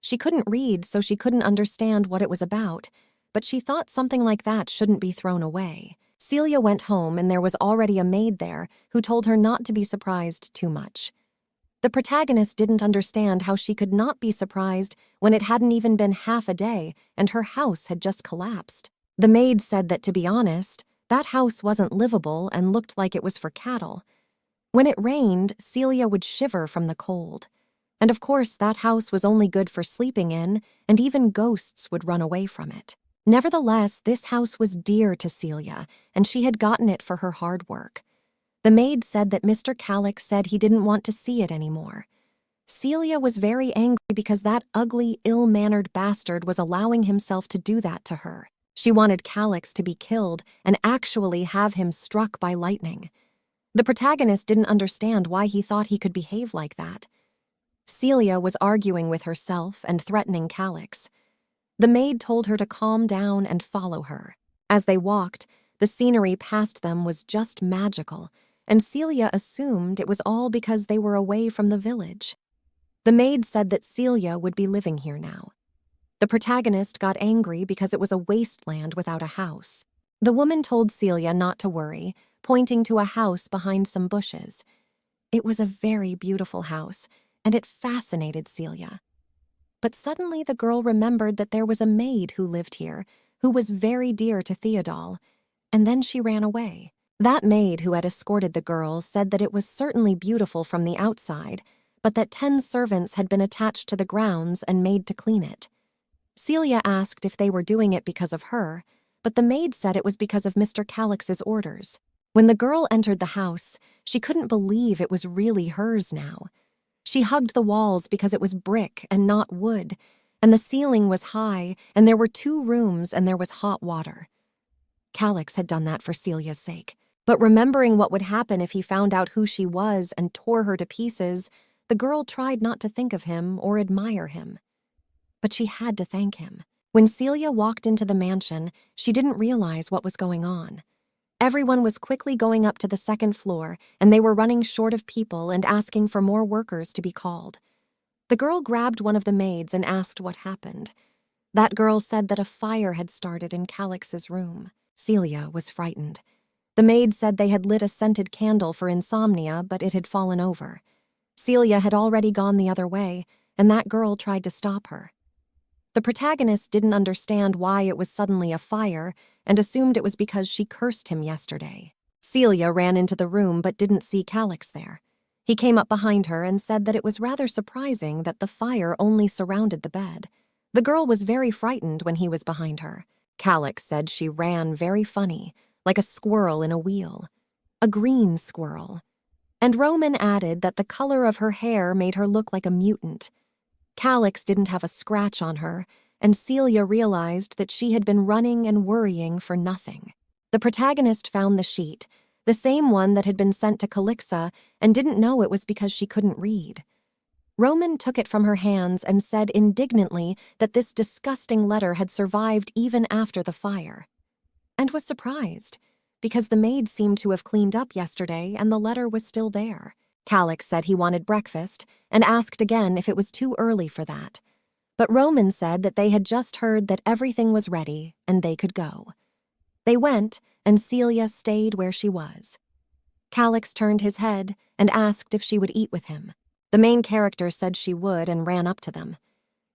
She couldn't read, so she couldn't understand what it was about, but she thought something like that shouldn't be thrown away. Celia went home, and there was already a maid there who told her not to be surprised too much. The protagonist didn't understand how she could not be surprised when it hadn't even been half a day and her house had just collapsed. The maid said that, to be honest, that house wasn't livable and looked like it was for cattle. When it rained, Celia would shiver from the cold. And of course, that house was only good for sleeping in, and even ghosts would run away from it. Nevertheless, this house was dear to Celia, and she had gotten it for her hard work. The maid said that Mr. Callus said he didn't want to see it anymore. Celia was very angry because that ugly, ill-mannered bastard was allowing himself to do that to her. She wanted Callus to be killed and actually have him struck by lightning. The protagonist didn't understand why he thought he could behave like that. Celia was arguing with herself and threatening Callus. The maid told her to calm down and follow her. As they walked, the scenery past them was just magical, and Celia assumed it was all because they were away from the village. The maid said that Celia would be living here now. The protagonist got angry because it was a wasteland without a house. The woman told Celia not to worry, pointing to a house behind some bushes. It was a very beautiful house, and it fascinated Celia. But suddenly the girl remembered that there was a maid who lived here, who was very dear to feudal, and then she ran away. That maid who had escorted the girl said that it was certainly beautiful from the outside, but that 10 servants had been attached to the grounds and made to clean it. Celia asked if they were doing it because of her, but the maid said it was because of Mr. Callus's orders. When the girl entered the house, she couldn't believe it was really hers now. She hugged the walls because it was brick and not wood, and the ceiling was high, and there were 2 rooms, and there was hot water. Callus had done that for Celia's sake, but remembering what would happen if he found out who she was and tore her to pieces, the girl tried not to think of him or admire him. But she had to thank him. When Celia walked into the mansion, she didn't realize what was going on. Everyone was quickly going up to the 2nd floor, and they were running short of people and asking for more workers to be called. The girl grabbed one of the maids and asked what happened. That girl said that a fire had started in Callus's room. Celia was frightened. The maid said they had lit a scented candle for Insomnia, but it had fallen over. Celia had already gone the other way, and that girl tried to stop her. The protagonist didn't understand why it was suddenly a fire and assumed it was because she cursed him yesterday. Celia ran into the room but didn't see Callus there. He came up behind her and said that it was rather surprising that the fire only surrounded the bed. The girl was very frightened when he was behind her. Callus said she ran very funny, like a squirrel in a wheel. A green squirrel. And Roman added that the color of her hair made her look like a mutant. Callus didn't have a scratch on her, and Celia realized that she had been running and worrying for nothing. The protagonist found the sheet, the same one that had been sent to Calixa, and didn't know it was because she couldn't read. Roman took it from her hands and said indignantly that this disgusting letter had survived even after the fire. And was surprised, because the maid seemed to have cleaned up yesterday and the letter was still there. Callus said he wanted breakfast and asked again if it was too early for that. But Roman said that they had just heard that everything was ready and they could go. They went, and Celia stayed where she was. Callus turned his head and asked if she would eat with him. The main character said she would and ran up to them.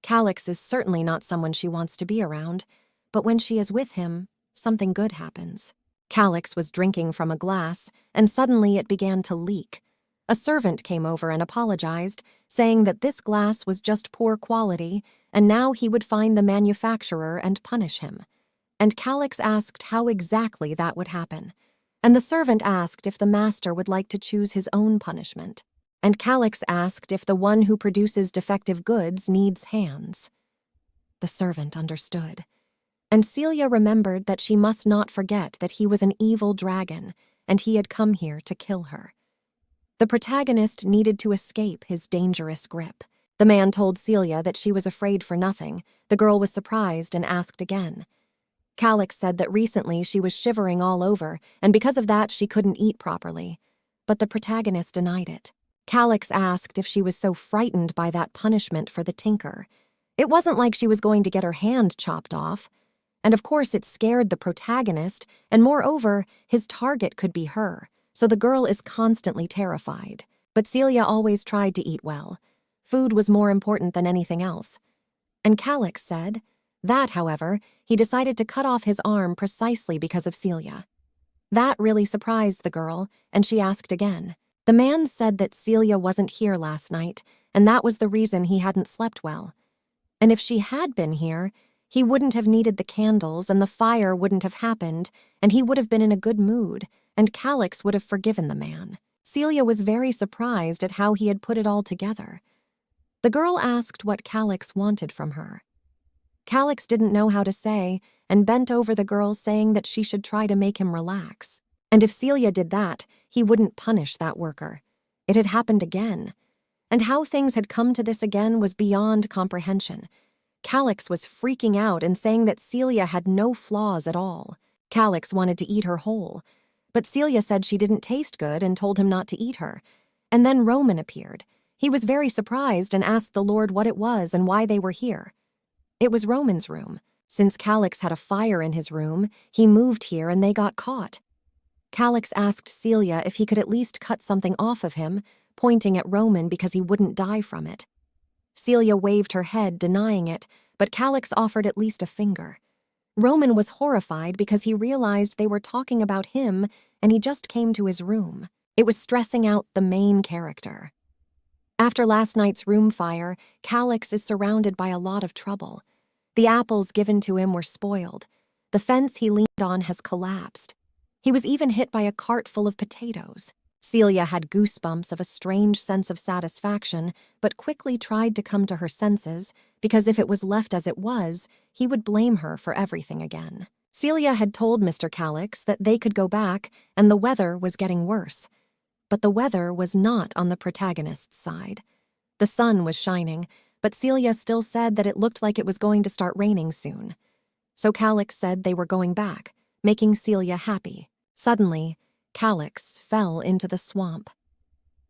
Callus is certainly not someone she wants to be around, but when she is with him, something good happens. Callus was drinking from a glass, and suddenly it began to leak. A servant came over and apologized, saying that this glass was just poor quality, and now he would find the manufacturer and punish him. And Callus asked how exactly that would happen. And the servant asked if the master would like to choose his own punishment. And Callus asked if the one who produces defective goods needs hands. The servant understood. And Celia remembered that she must not forget that he was an evil dragon, and he had come here to kill her. The protagonist needed to escape his dangerous grip. The man told Celia that she was afraid for nothing. The girl was surprised and asked again. Callus said that recently she was shivering all over, and because of that she couldn't eat properly. But the protagonist denied it. Callus asked if she was so frightened by that punishment for the tinker. It wasn't like she was going to get her hand chopped off. And of course it scared the protagonist, and moreover, his target could be her, so the girl is constantly terrified. But Celia always tried to eat well. Food was more important than anything else. And Callus said that, however, he decided to cut off his arm precisely because of Celia. That really surprised the girl, and she asked again. The man said that Celia wasn't here last night, and that was the reason he hadn't slept well. And if she had been here, he wouldn't have needed the candles, and the fire wouldn't have happened, and he would have been in a good mood, and Callus would have forgiven the man. Celia was very surprised at how he had put it all together. The girl asked what Callus wanted from her. Callus didn't know how to say, and bent over the girl saying that she should try to make him relax. And if Celia did that, he wouldn't punish that worker. It had happened again. And how things had come to this again was beyond comprehension. Callus was freaking out and saying that Celia had no flaws at all. Callus wanted to eat her whole. But Celia said she didn't taste good and told him not to eat her. And then Roman appeared. He was very surprised and asked the Lord what it was and why they were here. It was Roman's room. Since Callus had a fire in his room, he moved here and they got caught. Callus asked Celia if he could at least cut something off of him, pointing at Roman because he wouldn't die from it. Celia waved her head, denying it, but Callus offered at least a finger. Roman was horrified because he realized they were talking about him and he just came to his room. It was stressing out the main character. After last night's room fire, Callus is surrounded by a lot of trouble. The apples given to him were spoiled. The fence he leaned on has collapsed. He was even hit by a cart full of potatoes. Celia had goosebumps of a strange sense of satisfaction, but quickly tried to come to her senses, because if it was left as it was, he would blame her for everything again. Celia had told Mr. Callus that they could go back, and the weather was getting worse. But the weather was not on the protagonist's side. The sun was shining, but Celia still said that it looked like it was going to start raining soon. So Callus said they were going back, making Celia happy. Suddenly, Callus fell into the swamp.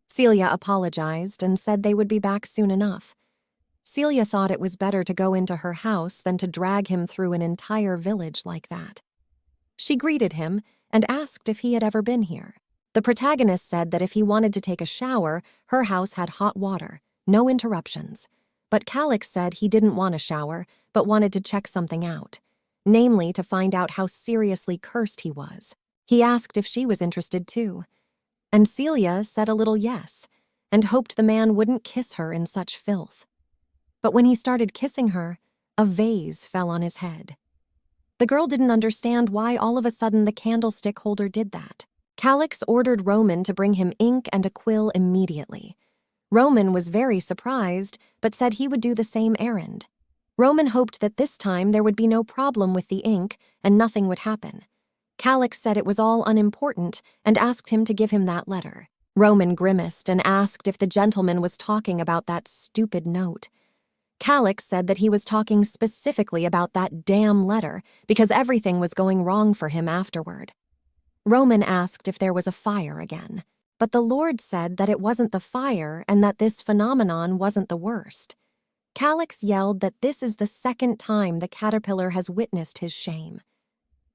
Celia apologized and said they would be back soon enough. Celia thought it was better to go into her house than to drag him through an entire village like that. She greeted him and asked if he had ever been here. The protagonist said that if he wanted to take a shower, her house had hot water, no interruptions. But Callus said he didn't want a shower, but wanted to check something out, namely to find out how seriously cursed he was. He asked if she was interested too. And Celia said a little yes, and hoped the man wouldn't kiss her in such filth. But when he started kissing her, a vase fell on his head. The girl didn't understand why all of a sudden the candlestick holder did that. Callus ordered Roman to bring him ink and a quill immediately. Roman was very surprised, but said he would do the same errand. Roman hoped that this time there would be no problem with the ink and nothing would happen. Callus said it was all unimportant and asked him to give him that letter. Roman grimaced and asked if the gentleman was talking about that stupid note. Callus said that he was talking specifically about that damn letter because everything was going wrong for him afterward. Roman asked if there was a fire again, but the Lord said that it wasn't the fire and that this phenomenon wasn't the worst. Callus yelled that this is the second time the caterpillar has witnessed his shame.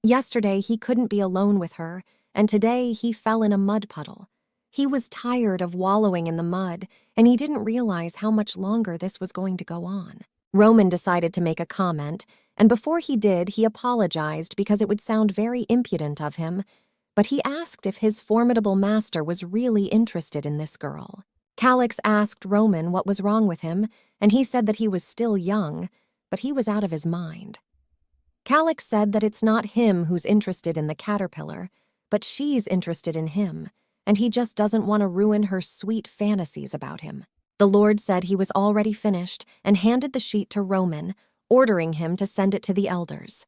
Yesterday he couldn't be alone with her, and today he fell in a mud puddle. He was tired of wallowing in the mud, and he didn't realize how much longer this was going to go on. Roman decided to make a comment, and before he did, he apologized because it would sound very impudent of him, but he asked if his formidable master was really interested in this girl. Callus asked Roman what was wrong with him, and he said that he was still young, but he was out of his mind. Callus said that it's not him who's interested in the caterpillar, but she's interested in him, and he just doesn't want to ruin her sweet fantasies about him. The Lord said he was already finished and handed the sheet to Roman, ordering him to send it to the elders.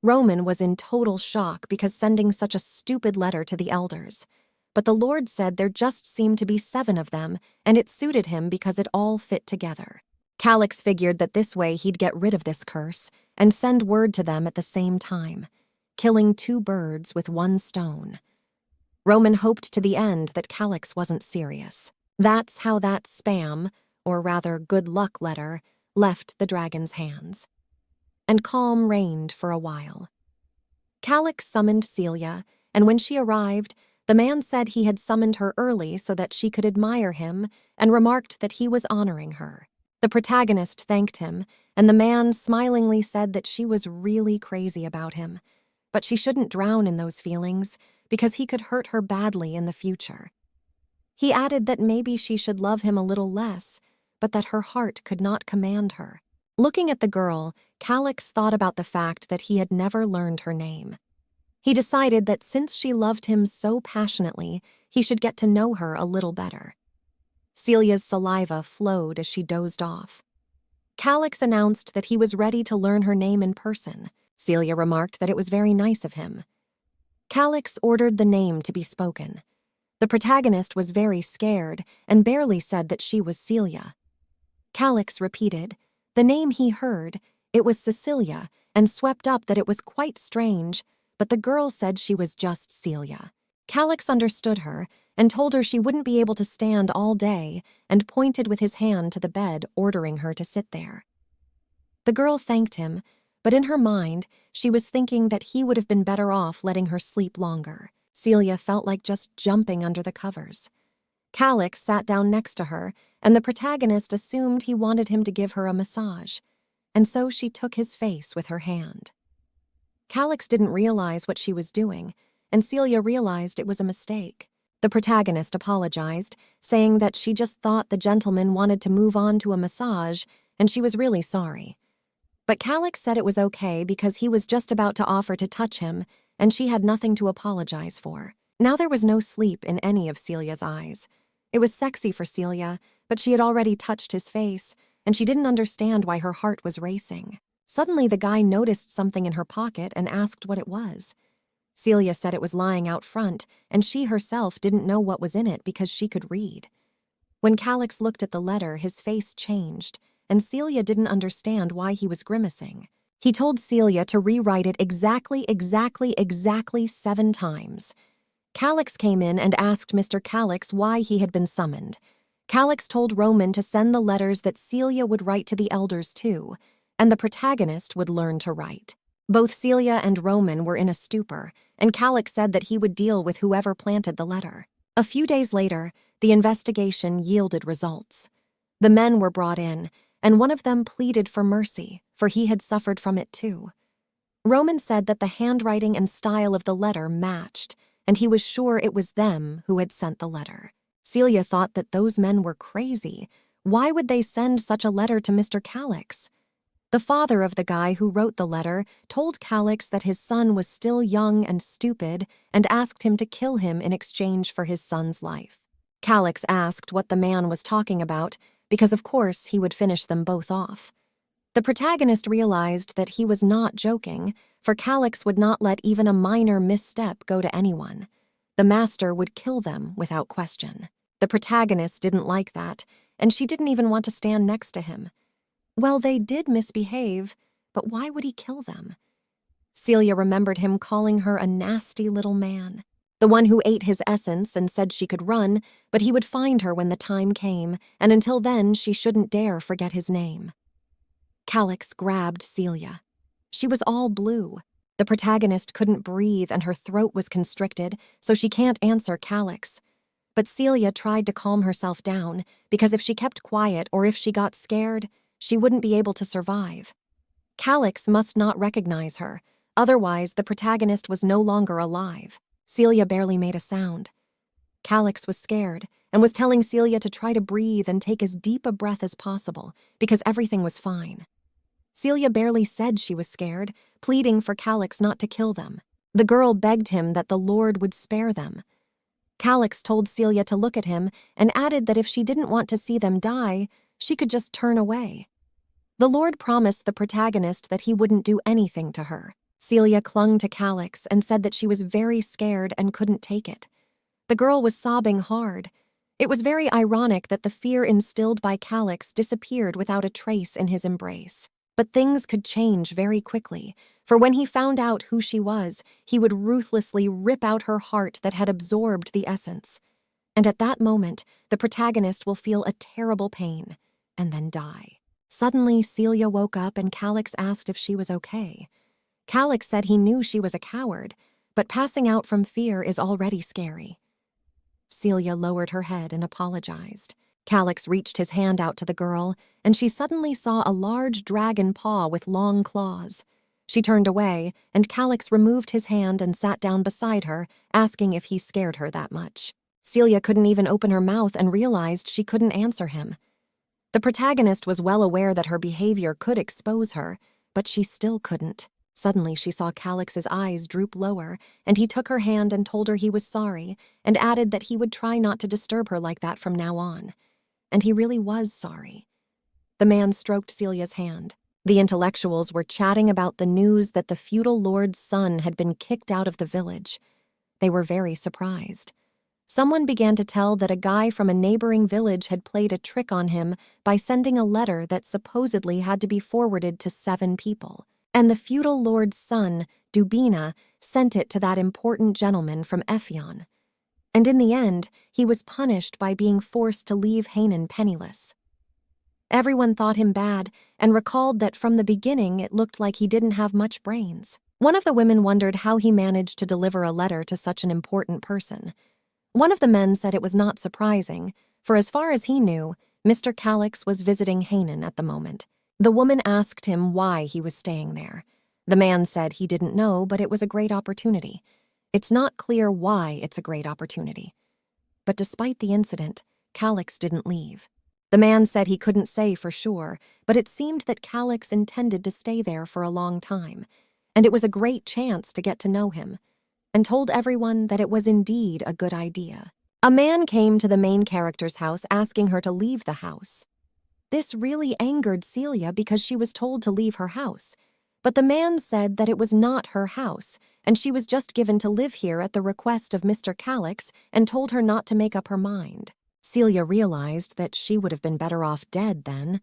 Roman was in total shock because sending such a stupid letter to the elders. But the Lord said there just seemed to be 7 of them, and it suited him because it all fit together. Callus figured that this way he'd get rid of this curse and send word to them at the same time, killing 2 birds with 1 stone. Roman hoped to the end that Callus wasn't serious. That's how that spam, or rather good luck letter, left the dragon's hands. And calm reigned for a while. Callus summoned Celia, and when she arrived, the man said he had summoned her early so that she could admire him and remarked that he was honoring her. The protagonist thanked him, and the man smilingly said that she was really crazy about him, but she shouldn't drown in those feelings because he could hurt her badly in the future. He added that maybe she should love him a little less, but that her heart could not command her. Looking at the girl, Callus thought about the fact that he had never learned her name. He decided that since she loved him so passionately, he should get to know her a little better. Celia's saliva flowed as she dozed off. Callus announced that he was ready to learn her name in person. Celia remarked that it was very nice of him. Callus ordered the name to be spoken. The protagonist was very scared and barely said that she was Celia. Callus repeated the name he heard. It was Cecilia, and swept up that it was quite strange, but the girl said she was just Celia. Callus understood her and told her she wouldn't be able to stand all day and pointed with his hand to the bed, ordering her to sit there. The girl thanked him, but in her mind, she was thinking that he would have been better off letting her sleep longer. Celia felt like just jumping under the covers. Callus sat down next to her, and the protagonist assumed he wanted him to give her a massage, and so she took his face with her hand. Callus didn't realize what she was doing, and Celia realized it was a mistake. The protagonist apologized, saying that she just thought the gentleman wanted to move on to a massage, and she was really sorry. But Callus said it was okay because he was just about to offer to touch him, and she had nothing to apologize for. Now there was no sleep in any of Celia's eyes. It was sexy for Celia, but she had already touched his face, and she didn't understand why her heart was racing. Suddenly the guy noticed something in her pocket and asked what it was. Celia said it was lying out front, and she herself didn't know what was in it because she could read. When Callus looked at the letter, his face changed, and Celia didn't understand why he was grimacing. He told Celia to rewrite it exactly 7 times. Callus came in and asked Mr. Callus why he had been summoned. Callus told Roman to send the letters that Celia would write to the elders too, and the protagonist would learn to write. Both Celia and Roman were in a stupor, and Callus said that he would deal with whoever planted the letter. A few days later, the investigation yielded results. The men were brought in, and one of them pleaded for mercy, for he had suffered from it too. Roman said that the handwriting and style of the letter matched, and he was sure it was them who had sent the letter. Celia thought that those men were crazy. Why would they send such a letter to Mr. Callus? The father of the guy who wrote the letter told Callus that his son was still young and stupid and asked him to kill him in exchange for his son's life. Callus asked what the man was talking about, because of course he would finish them both off. The protagonist realized that he was not joking, for Callus would not let even a minor misstep go to anyone. The master would kill them without question. The protagonist didn't like that, and she didn't even want to stand next to him. Well, they did misbehave, but why would he kill them? Celia remembered him calling her a nasty little man, the one who ate his essence and said she could run, but he would find her when the time came, and until then she shouldn't dare forget his name. Callus grabbed Celia. She was all blue. The protagonist couldn't breathe and her throat was constricted, so she can't answer Callus. But Celia tried to calm herself down, because if she kept quiet or if she got scared, she wouldn't be able to survive. Callus must not recognize her, otherwise the protagonist was no longer alive. Celia barely made a sound. Callus was scared, and was telling Celia to try to breathe and take as deep a breath as possible because everything was fine. Celia barely said she was scared, pleading for Callus not to kill them. The girl begged him that the Lord would spare them. Callus told Celia to look at him and added that if she didn't want to see them die, she could just turn away. The Lord promised the protagonist that he wouldn't do anything to her. Celia clung to Callus and said that she was very scared and couldn't take it. The girl was sobbing hard. It was very ironic that the fear instilled by Callus disappeared without a trace in his embrace. But things could change very quickly, for when he found out who she was, he would ruthlessly rip out her heart that had absorbed the essence. And at that moment, the protagonist will feel a terrible pain, and then die. Suddenly, Celia woke up and Callus asked if she was okay. Callus said he knew she was a coward, but passing out from fear is already scary. Celia lowered her head and apologized. Callus reached his hand out to the girl, and she suddenly saw a large dragon paw with long claws. She turned away, and Callus removed his hand and sat down beside her, asking if he scared her that much. Celia couldn't even open her mouth and realized she couldn't answer him. The protagonist was well aware that her behavior could expose her, but she still couldn't. Suddenly, she saw Callus's eyes droop lower, and he took her hand and told her he was sorry, and added that he would try not to disturb her like that from now on. And he really was sorry. The man stroked Celia's hand. The intellectuals were chatting about the news that the feudal lord's son had been kicked out of the village. They were very surprised. Someone began to tell that a guy from a neighboring village had played a trick on him by sending a letter that supposedly had to be forwarded to 7 people. And the feudal lord's son, Dubina, sent it to that important gentleman from Ephion. And in the end, he was punished by being forced to leave Hanan penniless. Everyone thought him bad and recalled that from the beginning it looked like he didn't have much brains. One of the women wondered how he managed to deliver a letter to such an important person. One of the men said it was not surprising, for as far as he knew, Mr. Callus was visiting Hanan at the moment. The woman asked him why he was staying there. The man said he didn't know, but it was a great opportunity. It's not clear why it's a great opportunity. But despite the incident, Callus didn't leave. The man said he couldn't say for sure, but it seemed that Callus intended to stay there for a long time, and it was a great chance to get to know him, and told everyone that it was indeed a good idea. A man came to the main character's house asking her to leave the house. This really angered Celia because she was told to leave her house, but the man said that it was not her house, and she was just given to live here at the request of Mr. Callus and told her not to make up her mind. Celia realized that she would have been better off dead then.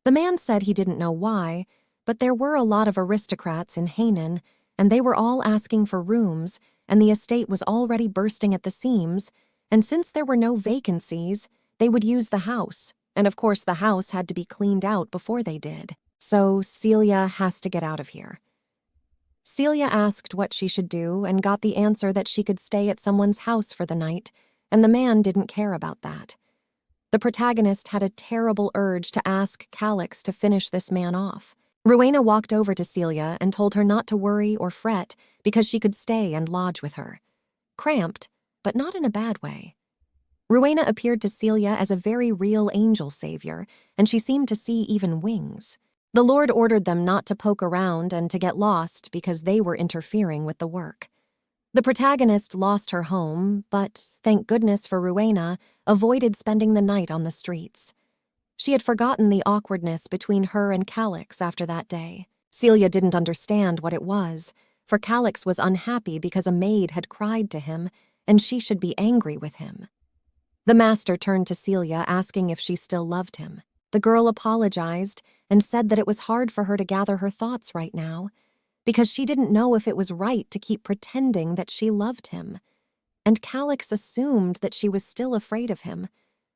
The man said he didn't know why, but there were a lot of aristocrats in Hanan, and they were all asking for rooms, and the estate was already bursting at the seams, and since there were no vacancies, they would use the house, and of course the house had to be cleaned out before they did. So Celia has to get out of here. Celia asked what she should do and got the answer that she could stay at someone's house for the night, and the man didn't care about that. The protagonist had a terrible urge to ask Callus to finish this man off. Rowena walked over to Celia and told her not to worry or fret because she could stay and lodge with her. Cramped, but not in a bad way. Rowena appeared to Celia as a very real angel savior, and she seemed to see even wings. The Lord ordered them not to poke around and to get lost because they were interfering with the work. The protagonist lost her home, but, thank goodness for Rowena, avoided spending the night on the streets. She had forgotten the awkwardness between her and Callus after that day. Celia didn't understand what it was, for Callus was unhappy because a maid had cried to him, and she should be angry with him. The master turned to Celia, asking if she still loved him. The girl apologized and said that it was hard for her to gather her thoughts right now, because she didn't know if it was right to keep pretending that she loved him. And Callus assumed that she was still afraid of him,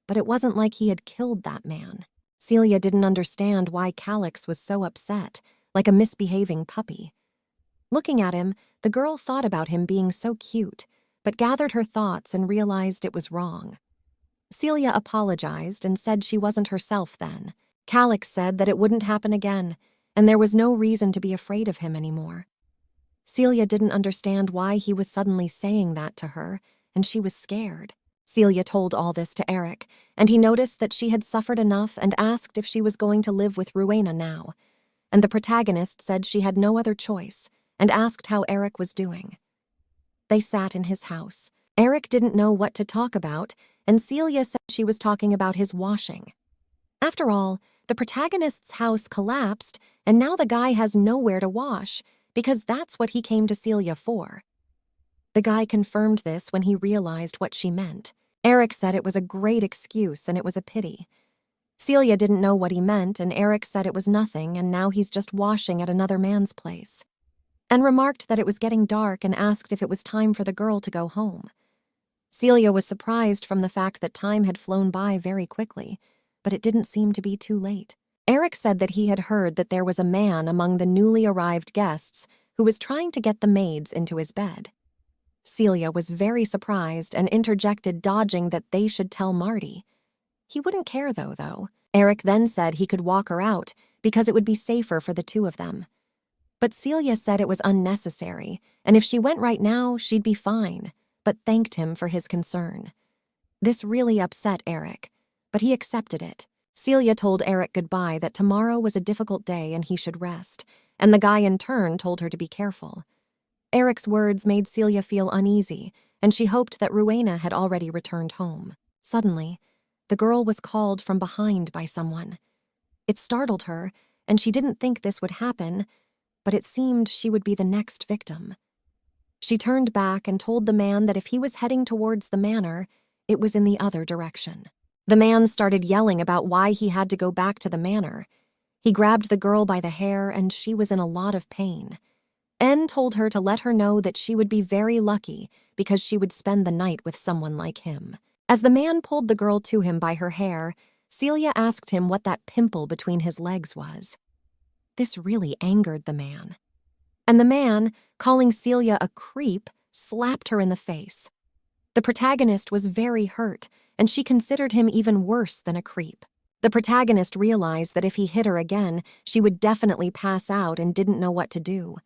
but it wasn't like he had killed that man. Celia didn't understand why Callus was so upset, like a misbehaving puppy. Looking at him, the girl thought about him being so cute, but gathered her thoughts and realized it was wrong. Celia apologized and said she wasn't herself then. Callus said that it wouldn't happen again, and there was no reason to be afraid of him anymore. Celia didn't understand why he was suddenly saying that to her, and she was scared. Celia told all this to Eric, and he noticed that she had suffered enough and asked if she was going to live with Rowena now. And the protagonist said she had no other choice and asked how Eric was doing. They sat in his house. Eric didn't know what to talk about, and Celia said she was talking about his washing. After all, the protagonist's house collapsed, and now the guy has nowhere to wash, because that's what he came to Celia for. The guy confirmed this when he realized what she meant. Eric said it was a great excuse and it was a pity. Celia didn't know what he meant, and Eric said it was nothing, and now he's just washing at another man's place. And remarked that it was getting dark and asked if it was time for the girl to go home. Celia was surprised from the fact that time had flown by very quickly, but it didn't seem to be too late. Eric said that he had heard that there was a man among the newly arrived guests who was trying to get the maids into his bed. Celia was very surprised and interjected, dodging that they should tell Marty. He wouldn't care, though. Eric then said he could walk her out because it would be safer for the two of them. But Celia said it was unnecessary, and if she went right now, she'd be fine, but thanked him for his concern. This really upset Eric, but he accepted it. Celia told Eric goodbye, that tomorrow was a difficult day and he should rest, and the guy in turn told her to be careful. Eric's words made Celia feel uneasy, and she hoped that Rowena had already returned home. Suddenly, the girl was called from behind by someone. It startled her, and she didn't think this would happen, but it seemed she would be the next victim. She turned back and told the man that if he was heading towards the manor, it was in the other direction. The man started yelling about why he had to go back to the manor. He grabbed the girl by the hair, and she was in a lot of pain. N told her to let her know that she would be very lucky because she would spend the night with someone like him. As the man pulled the girl to him by her hair, Celia asked him what that pimple between his legs was. This really angered the man. And the man, calling Celia a creep, slapped her in the face. The protagonist was very hurt, and she considered him even worse than a creep. The protagonist realized that if he hit her again, she would definitely pass out and didn't know what to do.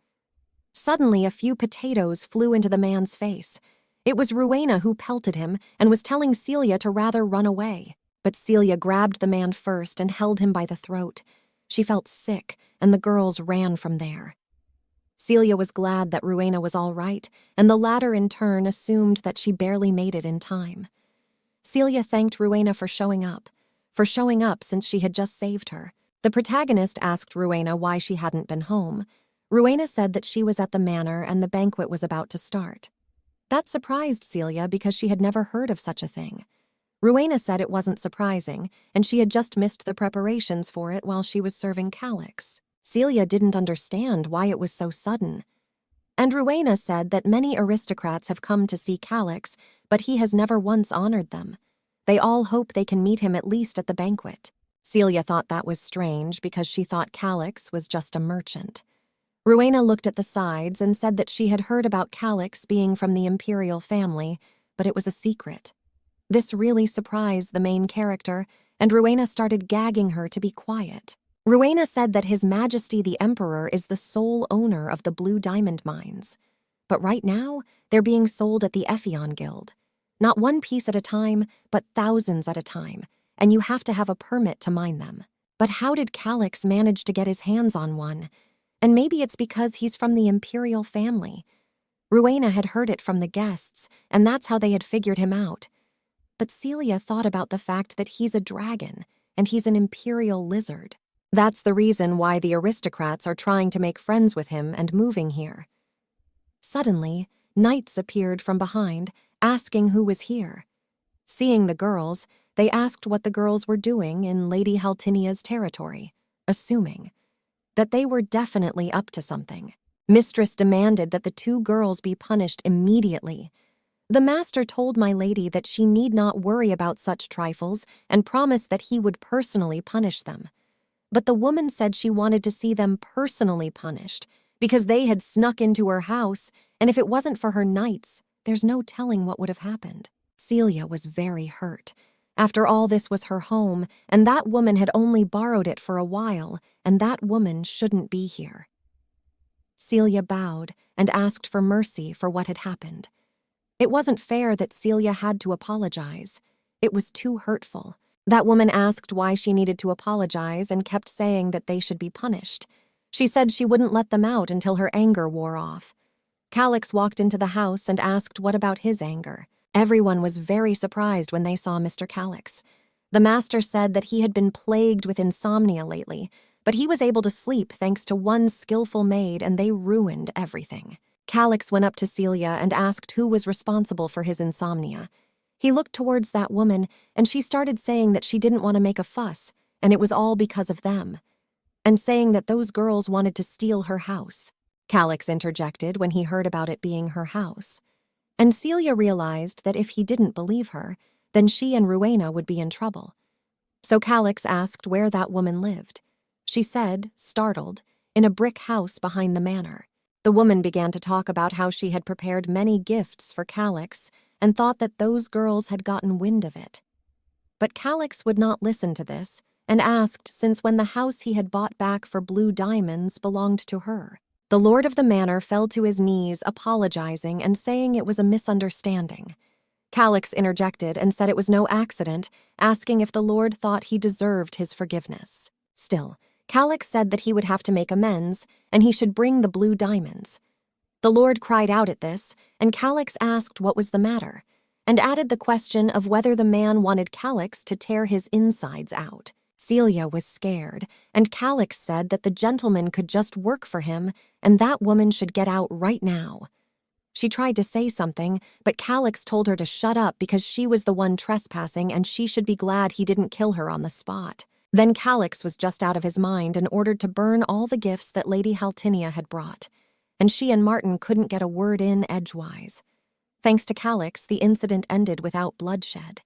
Suddenly, a few potatoes flew into the man's face. It was Rowena who pelted him and was telling Celia to rather run away. But Celia grabbed the man first and held him by the throat. She felt sick, and the girls ran from there. Celia was glad that Rowena was all right, and the latter in turn assumed that she barely made it in time. Celia thanked Rowena for showing up since she had just saved her. The protagonist asked Rowena why she hadn't been home. Rowena said that she was at the manor and the banquet was about to start. That surprised Celia because she had never heard of such a thing. Rowena said it wasn't surprising, and she had just missed the preparations for it while she was serving Callus. Celia didn't understand why it was so sudden. And Rowena said that many aristocrats have come to see Callus, but he has never once honored them. They all hope they can meet him at least at the banquet. Celia thought that was strange because she thought Callus was just a merchant. Rowena looked at the sides and said that she had heard about Callus being from the imperial family, but it was a secret. This really surprised the main character, and Rowena started gagging her to be quiet. Rowena said that His Majesty the Emperor is the sole owner of the Blue Diamond mines. But right now, they're being sold at the Ephion Guild. Not one piece at a time, but thousands at a time, and you have to have a permit to mine them. But how did Callus manage to get his hands on one? And maybe it's because he's from the imperial family. Rowena had heard it from the guests, and that's how they had figured him out. But Celia thought about the fact that he's a dragon, and he's an imperial lizard. That's the reason why the aristocrats are trying to make friends with him and moving here. Suddenly, knights appeared from behind, asking who was here. Seeing the girls, they asked what the girls were doing in Lady Haltinia's territory, assuming that they were definitely up to something. Mistress demanded that the two girls be punished immediately. The master told my lady that she need not worry about such trifles and promised that he would personally punish them. But the woman said she wanted to see them personally punished because they had snuck into her house, and if it wasn't for her knights, there's no telling what would have happened. Celia was very hurt. After all, this was her home, and that woman had only borrowed it for a while, and that woman shouldn't be here. Celia bowed and asked for mercy for what had happened. It wasn't fair that Celia had to apologize. It was too hurtful. That woman asked why she needed to apologize and kept saying that they should be punished. She said she wouldn't let them out until her anger wore off. Callus walked into the house and asked what about his anger. Everyone was very surprised when they saw Mr. Callus. The master said that he had been plagued with insomnia lately, but he was able to sleep thanks to one skillful maid, and they ruined everything. Callus went up to Celia and asked who was responsible for his insomnia. He looked towards that woman, and she started saying that she didn't want to make a fuss, and it was all because of them, and saying that those girls wanted to steal her house. Callus interjected when he heard about it being her house. And Celia realized that if he didn't believe her, then she and Rowena would be in trouble. So Callus asked where that woman lived. She said, startled, in a brick house behind the manor. The woman began to talk about how she had prepared many gifts for Callus and thought that those girls had gotten wind of it. But Callus would not listen to this and asked since when the house he had bought back for blue diamonds belonged to her. The lord of the manor fell to his knees, apologizing and saying it was a misunderstanding. Callus interjected and said it was no accident, asking if the lord thought he deserved his forgiveness. Still, Callus said that he would have to make amends, and he should bring the blue diamonds. The lord cried out at this, and Callus asked what was the matter, and added the question of whether the man wanted Callus to tear his insides out. Celia was scared, and Callus said that the gentleman could just work for him, and that woman should get out right now. She tried to say something, but Callus told her to shut up because she was the one trespassing and she should be glad he didn't kill her on the spot. Then Callus was just out of his mind and ordered to burn all the gifts that Lady Helena had brought, and she and Martin couldn't get a word in edgewise. Thanks to Callus, the incident ended without bloodshed.